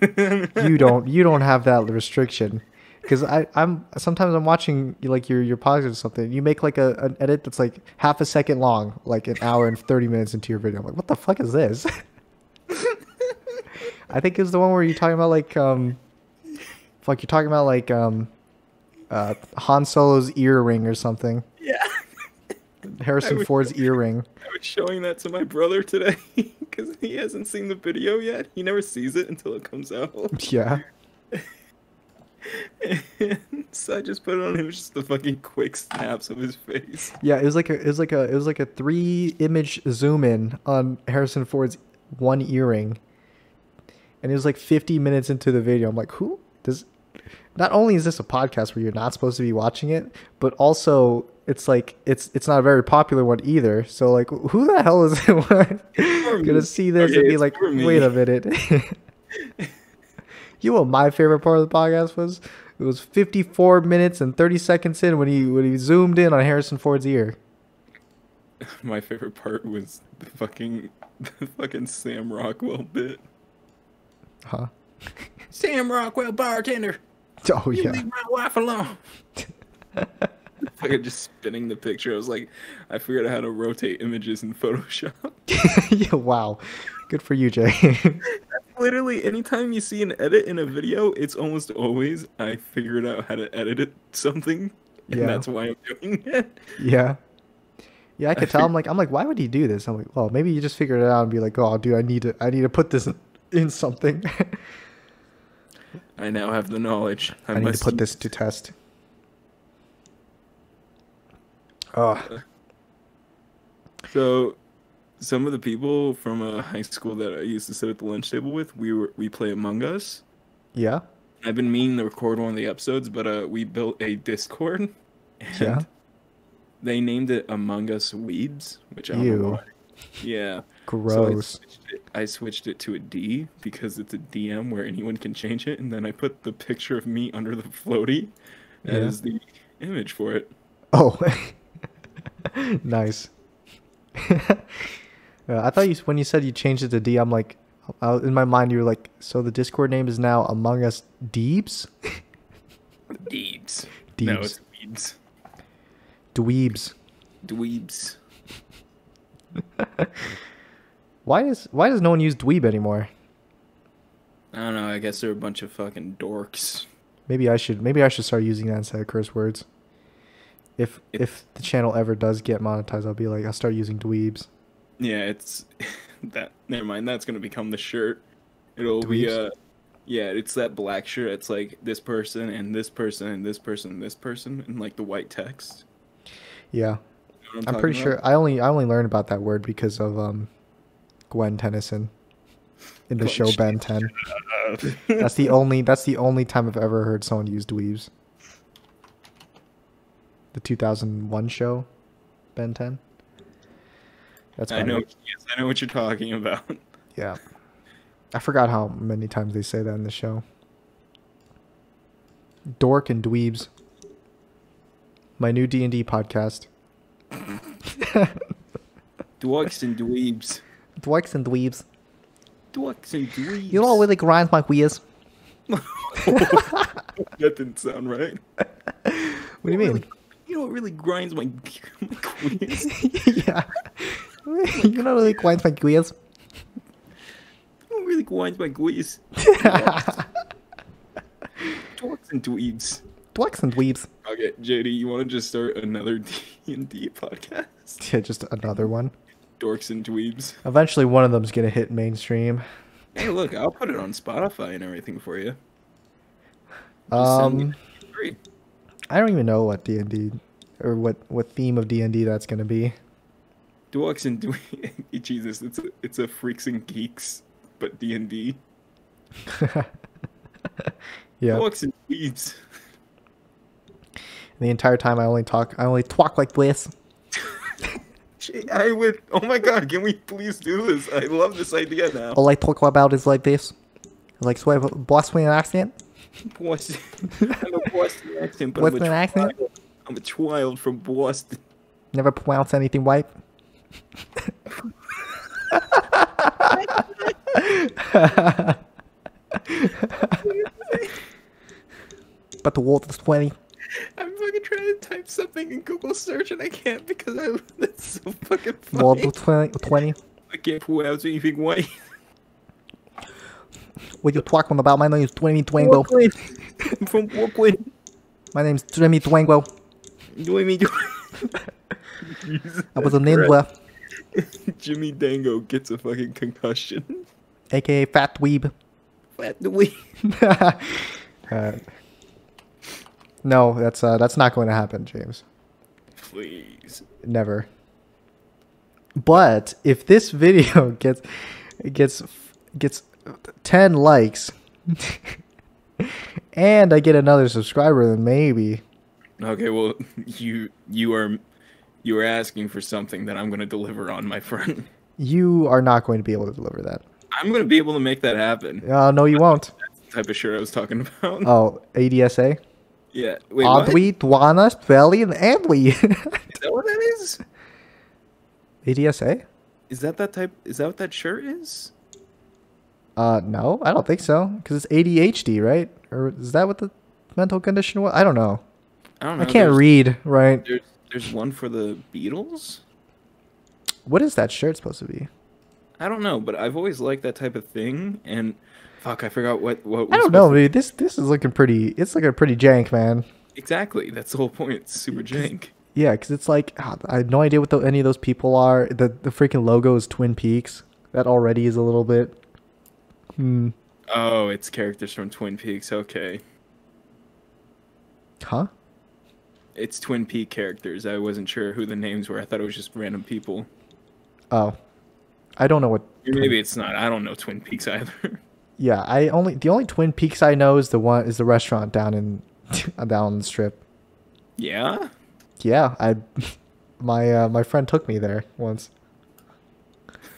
Speaker 1: You don't have that restriction. Because sometimes I'm watching like your podcast or something. You make like an edit that's like half a second long, like an hour and 30 minutes into your video. I'm like, what the fuck is this? I think it's the one where you're talking about Han Solo's earring or something.
Speaker 2: Yeah.
Speaker 1: Harrison Ford's earring.
Speaker 2: I was showing that to my brother today because he hasn't seen the video yet. He never sees it until it comes out.
Speaker 1: Yeah.
Speaker 2: So I just put it on him, just the fucking quick snaps of his face.
Speaker 1: Yeah, it was like a 3-image zoom in on Harrison Ford's one earring. And it was like 50 minutes into the video. I'm like, who does... Not only is this a podcast where you're not supposed to be watching it, but also it's like it's not a very popular one either. So like, who the hell is gonna see this and be like, wait a minute? You know what my favorite part of the podcast was? It was 54 minutes and 30 seconds in when he zoomed in on Harrison Ford's ear.
Speaker 2: My favorite part was the fucking Sam Rockwell bit.
Speaker 1: Huh?
Speaker 2: Sam Rockwell, bartender.
Speaker 1: Oh yeah.
Speaker 2: You leave my wife alone. Fucking just spinning the picture. I was like, I figured out how to rotate images in Photoshop.
Speaker 1: Yeah, wow. Good for you, Jay.
Speaker 2: Literally, anytime you see an edit in a video, it's almost always I figured out how to edit something, and that's why I'm doing it.
Speaker 1: Yeah. Yeah, I could tell. I'm like, why would he do this? I'm like, well, maybe you just figured it out and be like, oh, dude, I need to put this in something.
Speaker 2: I now have the knowledge.
Speaker 1: I need to put this to test. Oh.
Speaker 2: So, some of the people from high school that I used to sit at the lunch table with, we play Among Us.
Speaker 1: Yeah.
Speaker 2: I've been meaning to record one of the episodes, but we built a Discord, and
Speaker 1: Yeah.
Speaker 2: they named it Among Us Weebs, which I don't know
Speaker 1: Ew.
Speaker 2: why. Yeah.
Speaker 1: Gross.
Speaker 2: So I switched it to a D because it's a DM where anyone can change it, and then I put the picture of me under the floaty as the image for it.
Speaker 1: Oh. Nice. I thought when you said you changed it to D, I'm like, in my mind you were like, so the Discord name is now Among Us Deebs?
Speaker 2: Deebs.
Speaker 1: Deebs.
Speaker 2: No, it's Weebs.
Speaker 1: Dweebs.
Speaker 2: Dweebs.
Speaker 1: Why does no one use dweeb anymore?
Speaker 2: I don't know. I guess they're a bunch of fucking dorks.
Speaker 1: Maybe I should start using that instead of curse words. If the channel ever does get monetized, I'll be like, I'll start using dweebs.
Speaker 2: Yeah, it's that. Never mind. That's gonna become the shirt. It'll be yeah. It's that black shirt. It's like this person and this person and this person and this person and like the white text.
Speaker 1: Yeah,
Speaker 2: You know
Speaker 1: I'm pretty sure. I only learned about that word because of Gwen Tennyson in the show Ben 10. That's the only time I've ever heard someone use dweebs. The 2001 show, Ben 10. That's
Speaker 2: I know. Yes, I know what you're talking about.
Speaker 1: Yeah, I forgot how many times they say that in the show. Dork and dweebs. My new D&D podcast.
Speaker 2: Dorks and dweebs.
Speaker 1: Dorks and dweebs.
Speaker 2: Dorks and dweebs.
Speaker 1: You know what really grinds my gears?
Speaker 2: That didn't sound right.
Speaker 1: What do you mean?
Speaker 2: You know what really grinds my gears?
Speaker 1: Yeah. You know what really grinds my gears?
Speaker 2: You know what really grinds my gears? Dorks and dweebs.
Speaker 1: Dorks and dweebs.
Speaker 2: Okay, JD, you want to just start another D&D podcast?
Speaker 1: Yeah, just another one.
Speaker 2: Dorks and dweebs.
Speaker 1: Eventually one of them's gonna hit mainstream.
Speaker 2: Hey, look, I'll put it on Spotify and everything for you. Just send me the free.
Speaker 1: I don't even know what D&D or what theme of D&D that's gonna be.
Speaker 2: Dorks and dweebs. Jesus, it's a Freaks and Geeks, but D&D.
Speaker 1: Yeah.
Speaker 2: Dorks and dweebs.
Speaker 1: The entire time I only talk like this.
Speaker 2: I would. Oh my god! Can we please do this? I love this idea now.
Speaker 1: All I talk about is like this. Like, so I have a Boston accent.
Speaker 2: Boston. I'm a Boston accent, but
Speaker 1: Boston accent?
Speaker 2: I'm a child from Boston.
Speaker 1: Never pronounce anything right. But the water's 20.
Speaker 2: I'm fucking trying to type something in Google search and I can't because that's so fucking funny.
Speaker 1: Water 20.
Speaker 2: I can't pronounce anything right.
Speaker 1: What you talking about? My name is Jimmy Twango.
Speaker 2: I'm from Brooklyn.
Speaker 1: My name's Jimmy Twango. I was a ninja.
Speaker 2: Jimmy Dango gets a fucking concussion.
Speaker 1: AKA Fat Dweeb.
Speaker 2: Fat Dweeb.
Speaker 1: No, that's not going to happen, James.
Speaker 2: Please.
Speaker 1: Never. But if this video gets 10 likes and I get another subscriber, then maybe.
Speaker 2: Okay, well, you are asking for something that I'm going to deliver on, my friend.
Speaker 1: You are not going to be able to deliver that.
Speaker 2: I'm going to be able to make that happen.
Speaker 1: No, you won't.
Speaker 2: That's the type of shirt I was talking about.
Speaker 1: Oh, ADSA?
Speaker 2: Yeah. Wait, what?
Speaker 1: Adwi, Dwana, Spelly, and Adwi.
Speaker 2: Is that what that is?
Speaker 1: ADSA?
Speaker 2: Is that what that shirt is?
Speaker 1: No, I don't think so. Because it's ADHD, right? Or is that what the mental condition was? I don't know.
Speaker 2: I don't know.
Speaker 1: I can't read, right?
Speaker 2: There's one for the Beatles?
Speaker 1: What is that shirt supposed to be?
Speaker 2: I don't know, but I've always liked that type of thing, and fuck, I forgot what
Speaker 1: I don't know, dude. This is looking pretty. It's looking pretty jank, man.
Speaker 2: Exactly, that's the whole point. It's super jank.
Speaker 1: Yeah, because it's like I have no idea what any of those people are. The freaking logo is Twin Peaks. That already is a little bit.
Speaker 2: Oh, it's characters from Twin Peaks. Okay.
Speaker 1: Huh?
Speaker 2: It's Twin Peak characters. I wasn't sure who the names were. I thought it was just random people.
Speaker 1: Oh, I don't know what.
Speaker 2: Maybe it's not. I don't know Twin Peaks either.
Speaker 1: Yeah, the only Twin Peaks I know is the restaurant down in down the strip.
Speaker 2: Yeah.
Speaker 1: Yeah, my friend took me there once.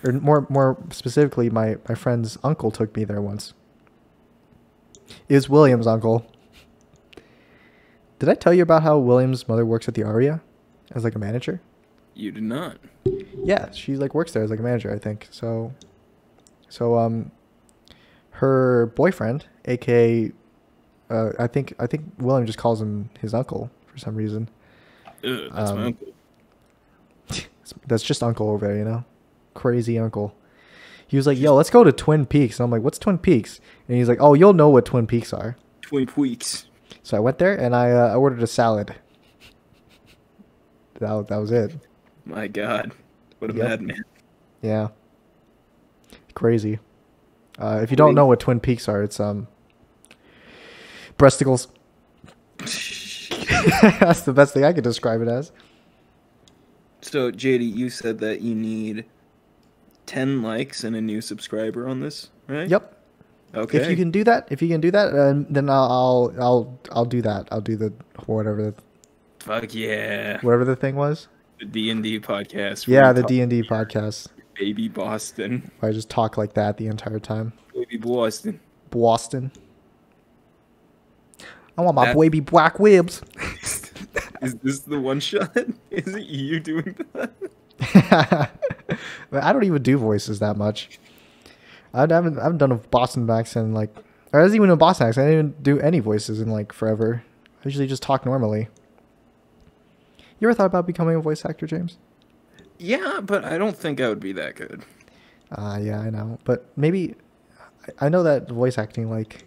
Speaker 1: Or more specifically, my friend's uncle took me there once. It was William's uncle. Did I tell you about how William's mother works at the Aria as like a manager?
Speaker 2: You did not.
Speaker 1: Yeah, she like works there as like a manager, I think. So her boyfriend, aka I think William just calls him his uncle for some reason.
Speaker 2: Ugh, that's my uncle.
Speaker 1: That's just uncle over there, you know? Crazy uncle. He was like, "Yo, let's go to Twin Peaks." And I'm like, "What's Twin Peaks?" And he's like, "Oh, you'll know what Twin Peaks are."
Speaker 2: Twin Peaks.
Speaker 1: So I went there and I ordered a salad. That was it.
Speaker 2: My God, what a madman.
Speaker 1: Yeah. Crazy. If you don't know what Twin Peaks are, it's breasticles. That's the best thing I could describe it as.
Speaker 2: So, JD, you said that you need 10 likes and a new subscriber on this, right?
Speaker 1: Yep.
Speaker 2: Okay.
Speaker 1: If you can do that, then I'll do that. I'll do the whatever the thing was.
Speaker 2: The D&D podcast.
Speaker 1: Yeah, the D&D podcast.
Speaker 2: Baby Boston.
Speaker 1: I just talk like that the entire time.
Speaker 2: Baby Boston.
Speaker 1: Boston. I want my baby black ribs.
Speaker 2: Is this the one shot? Is it you doing that?
Speaker 1: I don't even do voices that much. I haven't done a Boston accent like, or I wasn't even a Boston accent. I didn't even do any voices in like forever. I usually just talk normally. You ever thought about becoming a voice actor, James?
Speaker 2: Yeah, but I don't think I would be that good.
Speaker 1: Yeah, I know. But maybe, I know that voice acting, like,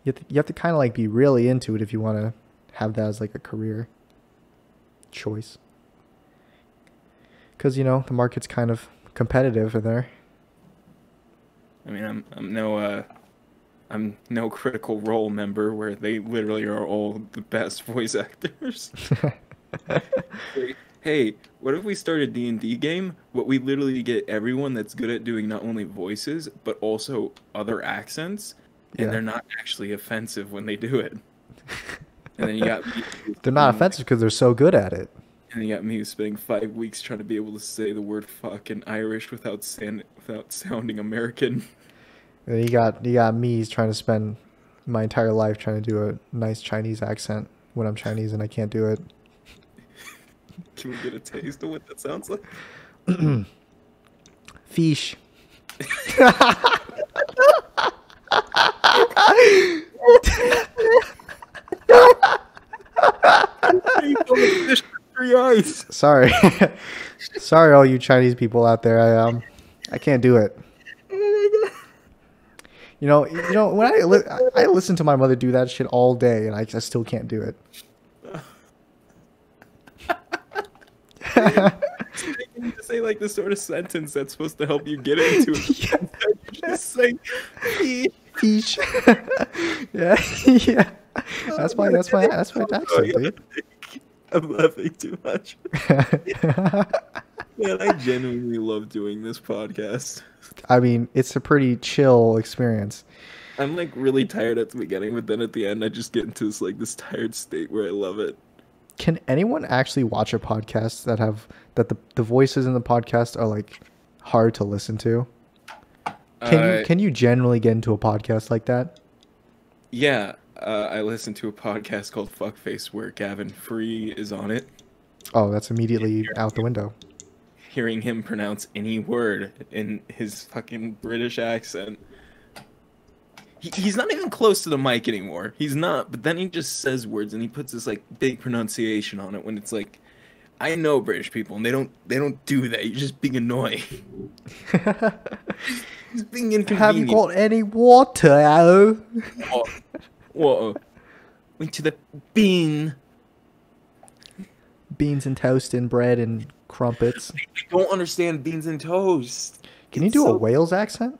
Speaker 1: you have to kind of like be really into it if you want to have that as like a career choice. Because, you know, the market's kind of competitive in there.
Speaker 2: I mean, I'm no Critical Role member where they literally are all the best voice actors. Hey, what if we start a D&D game? What we literally get everyone that's good at doing not only voices but also other accents, and they're not actually offensive when they do it. And then you got me.
Speaker 1: They're not offensive because they're so good at it.
Speaker 2: And you got me spending 5 weeks trying to be able to say the word "fuck" in Irish without sounding American.
Speaker 1: And you got me trying to spend my entire life trying to do a nice Chinese accent when I'm Chinese and I can't do it.
Speaker 2: Can we get a taste of what that sounds like?
Speaker 1: Fish. Sorry. Sorry, all you Chinese people out there. I can't do it. You know. When I listen to my mother do that shit all day, and I still can't do it.
Speaker 2: You need to say like the sort of sentence that's supposed to help you get into it. Yeah. You just say
Speaker 1: fish. yeah. That's my accent, dude.
Speaker 2: I'm laughing too much. Man, I genuinely love doing this podcast.
Speaker 1: I mean, it's a pretty chill experience.
Speaker 2: I'm like really tired at the beginning, but then at the end I just get into this tired state where I love it.
Speaker 1: Can anyone actually watch a podcast that the voices in the podcast are like hard to listen to? Can you generally get into a podcast like that?
Speaker 2: Yeah, I listened to a podcast called Fuckface where Gavin Free is on it.
Speaker 1: Oh, that's immediately out the window.
Speaker 2: Hearing him pronounce any word in his fucking British accent. He's not even close to the mic anymore. He's not, but then he just says words and he puts this like big pronunciation on it when it's like, I know British people and they don't do that. You're just being annoying. He's being inconvenient.
Speaker 1: Have you got any water?
Speaker 2: Water. Went to the bin.
Speaker 1: Beans and toast and bread and crumpets.
Speaker 2: I don't understand beans and toast.
Speaker 1: Can you do a Wales accent?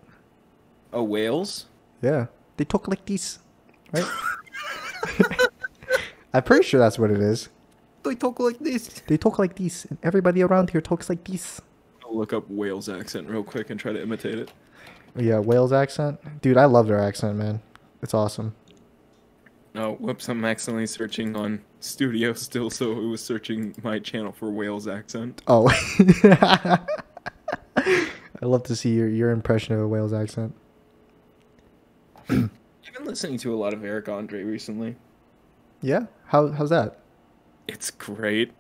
Speaker 2: A Wales?
Speaker 1: Yeah. They talk like this, right? I'm pretty sure that's what it is.
Speaker 2: They talk like this.
Speaker 1: They talk like this, and everybody around here talks like this.
Speaker 2: I'll look up Wales accent real quick and try to imitate it.
Speaker 1: Yeah, Wales accent. Dude, I love their accent, man. It's awesome.
Speaker 2: Oh, whoops, I'm accidentally searching on Studio still, so it was searching my channel for Wales accent.
Speaker 1: Oh. I love to see your impression of a Wales accent.
Speaker 2: I've been listening to a lot of Eric Andre recently.
Speaker 1: Yeah? How's that?
Speaker 2: It's great.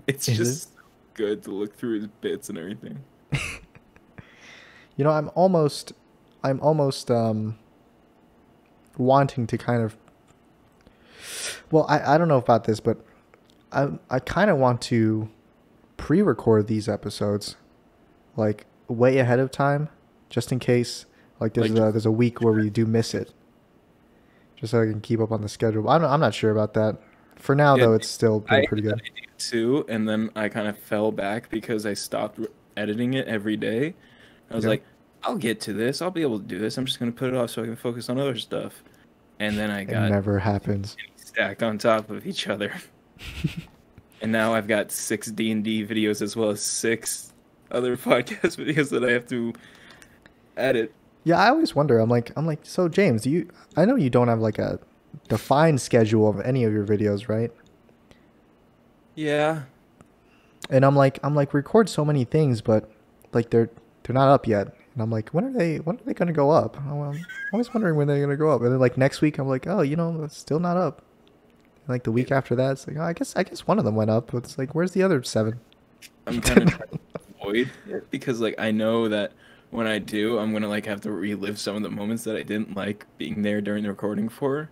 Speaker 2: It's
Speaker 1: Is
Speaker 2: just good to look through his bits and everything.
Speaker 1: You know, I'm almost wanting to kind of, well, I don't know about this, but I kind of want to pre-record these episodes like way ahead of time, just in case like there's a week where we do miss it, just so I can keep up on the schedule. I'm not sure about that. For now, though, it's still been pretty good.
Speaker 2: I did too, and then I kind of fell back because I stopped editing it every day. I was like, I'll get to this. I'll be able to do this. I'm just going to put it off so I can focus on other stuff. And then I got...
Speaker 1: It never happens.
Speaker 2: Stacked on top of each other. And now I've got 6 D&D videos as well as 6 other podcast videos that I have to edit.
Speaker 1: Yeah, I always wonder. I'm like, so James, I know you don't have like a defined schedule of any of your videos, right?
Speaker 2: Yeah.
Speaker 1: And I'm like, record so many things, but like they're not up yet. And I'm like, when are they gonna go up? I'm always wondering when they're gonna go up. And then like next week, I'm like, oh, it's still not up. And like the week after that, it's like, oh, I guess one of them went up. But it's like, where's the other 7?
Speaker 2: I'm kind of trying to avoid it because like I know that when I do, I'm gonna like have to relive some of the moments that I didn't like being there during the recording for.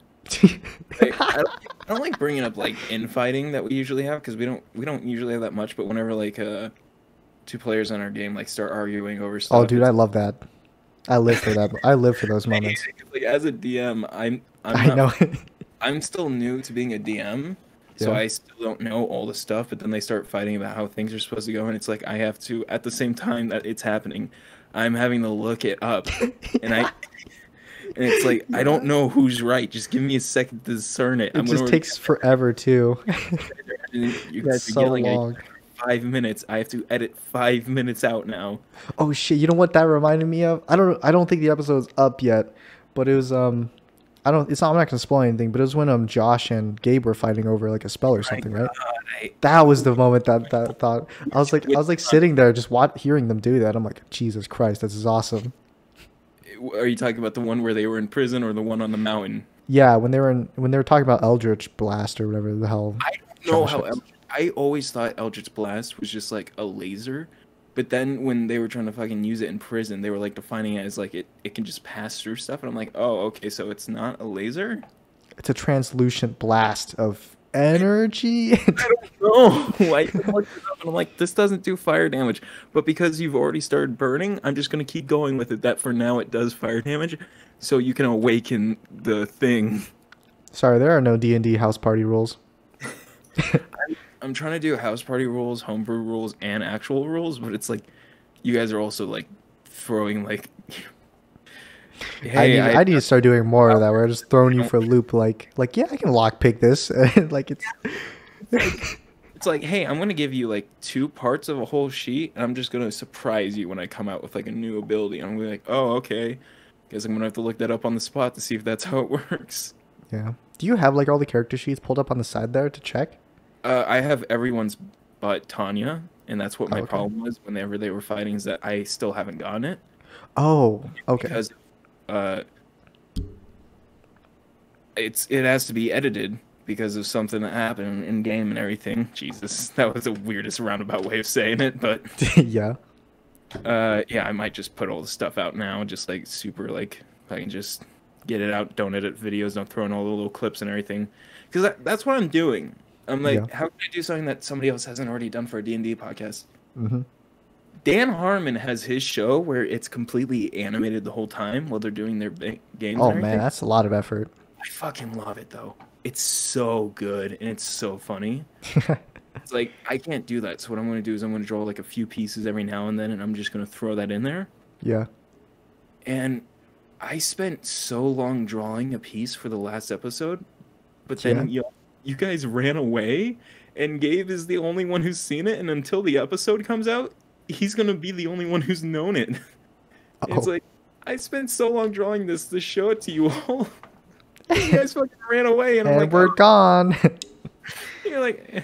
Speaker 2: I don't like bringing up like infighting that we usually have because we don't usually have that much. But whenever like 2 players on our game like start arguing over stuff.
Speaker 1: Oh, dude, I love that. I live for that. I live for those moments.
Speaker 2: Like as a DM,
Speaker 1: I know.
Speaker 2: I'm still new to being a DM, so I still don't know all the stuff. But then they start fighting about how things are supposed to go, and it's like I have to at the same time that it's happening, I'm having to look it up, and it's like I don't know who's right. Just give me a second to discern it.
Speaker 1: It just takes forever too.
Speaker 2: You guys
Speaker 1: are so
Speaker 2: yelling
Speaker 1: long.
Speaker 2: 5 minutes. I have to edit 5 minutes out now.
Speaker 1: Oh shit! You know what that reminded me of? I don't think the episode's up yet, but it was I'm not gonna spoil anything, but it was when Josh and Gabe were fighting over like a spell or something, right? That was the moment that thought I was like sitting there just hearing them do that. I'm like, Jesus Christ, this is awesome.
Speaker 2: Are you talking about the one where they were in prison or the one on the mountain?
Speaker 1: Yeah, when they were talking about Eldritch Blast or whatever the hell.
Speaker 2: I don't know how. I always thought Eldritch Blast was just like a laser, but then when they were trying to fucking use it in prison, they were like defining it as like it can just pass through stuff, and I'm like, oh, okay, so it's not a laser.
Speaker 1: It's a translucent blast of energy.
Speaker 2: I don't know. I'm like, this doesn't do fire damage, but because you've already started burning, I'm just gonna keep going with it. That for now it does fire damage, so you can awaken the thing.
Speaker 1: Sorry, there are no D&D house party rules.
Speaker 2: I'm trying to do house party rules, homebrew rules, and actual rules, but it's like you guys are also like throwing like. Hey,
Speaker 1: I need to start doing more of that. Where I'm just throwing you for a loop, like yeah, I can lockpick this. Like it's.
Speaker 2: It's like, hey, I'm gonna give you like 2 parts of a whole sheet, and I'm just gonna surprise you when I come out with like a new ability. I'm gonna be like, oh, okay. Guess I'm gonna have to look that up on the spot to see if that's how it works.
Speaker 1: Yeah. Do you have like all the character sheets pulled up on the side there to check?
Speaker 2: I have everyone's but Tanya, and that's what my problem was whenever they were fighting, is that I still haven't gotten it.
Speaker 1: Oh, okay.
Speaker 2: Because it has to be edited because of something that happened in game and everything. Jesus, that was the weirdest roundabout way of saying it, but
Speaker 1: yeah.
Speaker 2: Yeah, I might just put all the stuff out now, just like super like I can just get it out, don't edit videos, don't throw in all the little clips and everything, because that's what I'm doing. I'm like, how can I do something that somebody else hasn't already done for a D&D podcast?
Speaker 1: Mm-hmm.
Speaker 2: Dan Harmon has his show where it's completely animated the whole time while they're doing their games.
Speaker 1: Oh man, that's a lot of effort.
Speaker 2: I fucking love it though. It's so good and it's so funny. It's like I can't do that. So what I'm going to do is I'm going to draw like a few pieces every now and then, and I'm just going to throw that in there.
Speaker 1: Yeah.
Speaker 2: And I spent so long drawing a piece for the last episode, but then you guys ran away, and Gabe is the only one who's seen it, and until the episode comes out, he's gonna be the only one who's known it. It's like I spent so long drawing this to show it to you all. You guys fucking ran away, and I'm like,
Speaker 1: we're gone.
Speaker 2: You're like,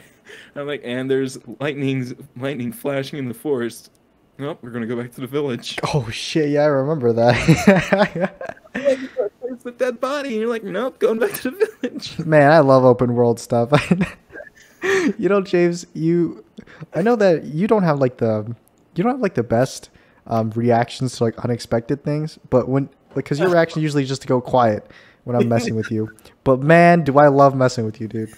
Speaker 2: I'm like, and there's lightning flashing in the forest. Nope, we're gonna go back to the village.
Speaker 1: Oh shit! Yeah, I remember that.
Speaker 2: It's the dead body, and you're like, nope, going back to the village.
Speaker 1: Man, I love open world stuff. You know, James, I know that you don't have like the best reactions to like unexpected things, but because your reaction usually is just to go quiet when I'm messing with you. But man, do I love messing with you, dude.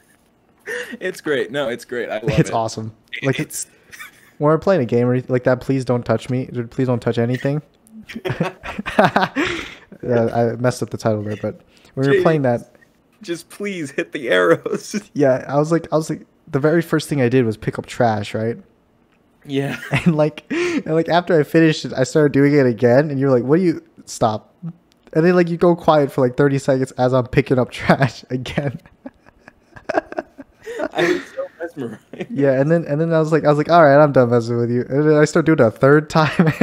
Speaker 2: It's great. No, it's great. I love it.
Speaker 1: It's awesome. Like when we're playing a game like that, please don't touch me. Please don't touch anything. I messed up the title there, but when we were playing that,
Speaker 2: just please hit the arrows.
Speaker 1: Yeah, I was like, the very first thing I did was pick up trash, right?
Speaker 2: Yeah.
Speaker 1: And like after I finished it, I started doing it again, and you're like, "What do you stop?" And then like you go quiet for like 30 seconds as I'm picking up trash again.
Speaker 2: I was so mesmerized.
Speaker 1: Yeah, and then I was like, all right, I'm done messing with you. And then I started doing it a third time.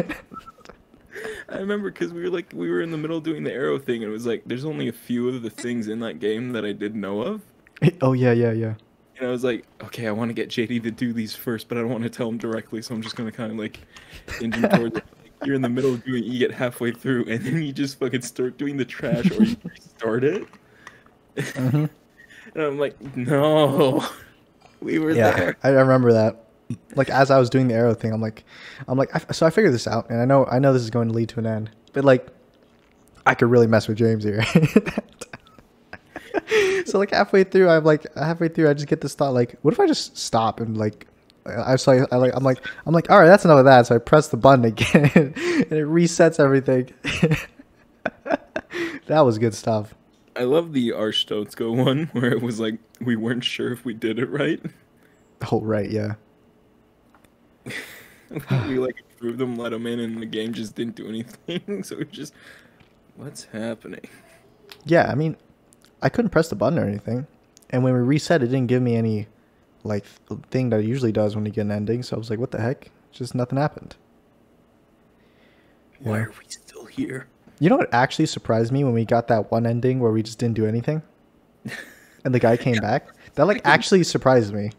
Speaker 2: I remember because we were in the middle doing the arrow thing, and it was like there's only a few of the things in that game that I did know of.
Speaker 1: Oh yeah.
Speaker 2: And I was like, okay, I want to get JD to do these first, but I don't want to tell him directly, so I'm just gonna kind of like engine towards it. You're in the middle of doing it, you get halfway through, and then you just fucking start doing the trash, or you restart it.
Speaker 1: Mm-hmm.
Speaker 2: And I'm like, no, we were there.
Speaker 1: I remember that. Like as I was doing the arrow thing, I'm like, so I figured this out, and I know this is going to lead to an end, but like, I could really mess with James here. So like halfway through, I just get this thought, like, what if I just stop and like, I'm like, all right, that's enough of that. So I press the button again, and it resets everything. That was good stuff.
Speaker 2: I love the Arstotsko one where it was like we weren't sure if we did it right.
Speaker 1: Oh right, yeah.
Speaker 2: We like approved them, let them in, and the game just didn't do anything. So we just, what's happening?
Speaker 1: Yeah, I mean, I couldn't press the button or anything, and when we reset, it didn't give me any like thing that it usually does when you get an ending. So I was like, what the heck? Just nothing happened.
Speaker 2: Why are we still here?
Speaker 1: You know what actually surprised me when we got that one ending where we just didn't do anything, and the guy came back? That like actually surprised me.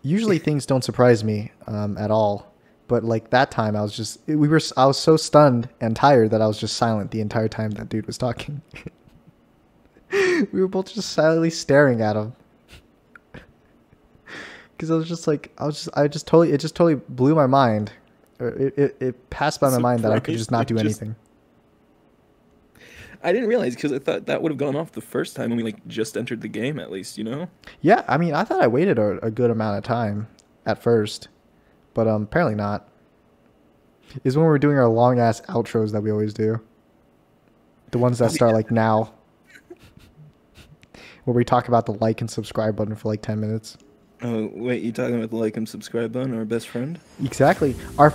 Speaker 1: Usually things don't surprise me at all, but like that time I was so stunned and tired that I was just silent the entire time that dude was talking. We were both just silently staring at him. Because I was just like, it just totally blew my mind. It passed by my mind that I could just not do anything.
Speaker 2: I didn't realize, because I thought that would have gone off the first time when we like just entered the game, at least, you know?
Speaker 1: Yeah, I mean, I thought I waited a good amount of time at first, but apparently not. Is when we're doing our long ass outros that we always do. The ones that start like now. Where we talk about the like and subscribe button for like 10 minutes.
Speaker 2: Oh, wait, you talking about the like and subscribe button, our best friend?
Speaker 1: Exactly. Our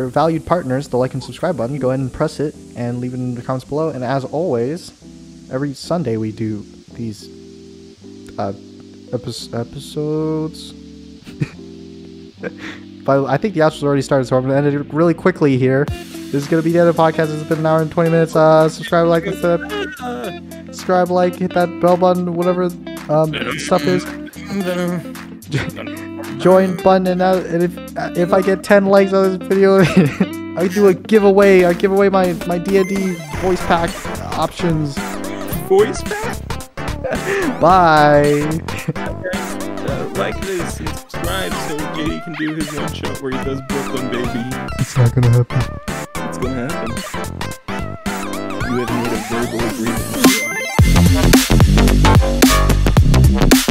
Speaker 1: valued partners, the like and subscribe button, go ahead and press it and leave it in the comments below. And as always, every Sunday we do these episodes. But I think the outros already started, so I'm going to end it really quickly here. This is going to be the end of the podcast. It's been an hour and 20 minutes. Subscribe, like, hit that bell button, whatever stuff is. Join button, and if I get 10 likes on this video, I do a giveaway. I give away my D&D voice pack options.
Speaker 2: Voice pack?
Speaker 1: Bye.
Speaker 2: Like this and subscribe so JD can do his own show where he does Brooklyn, baby.
Speaker 1: It's not gonna happen.
Speaker 2: It's gonna happen. You have made a verbal agreement.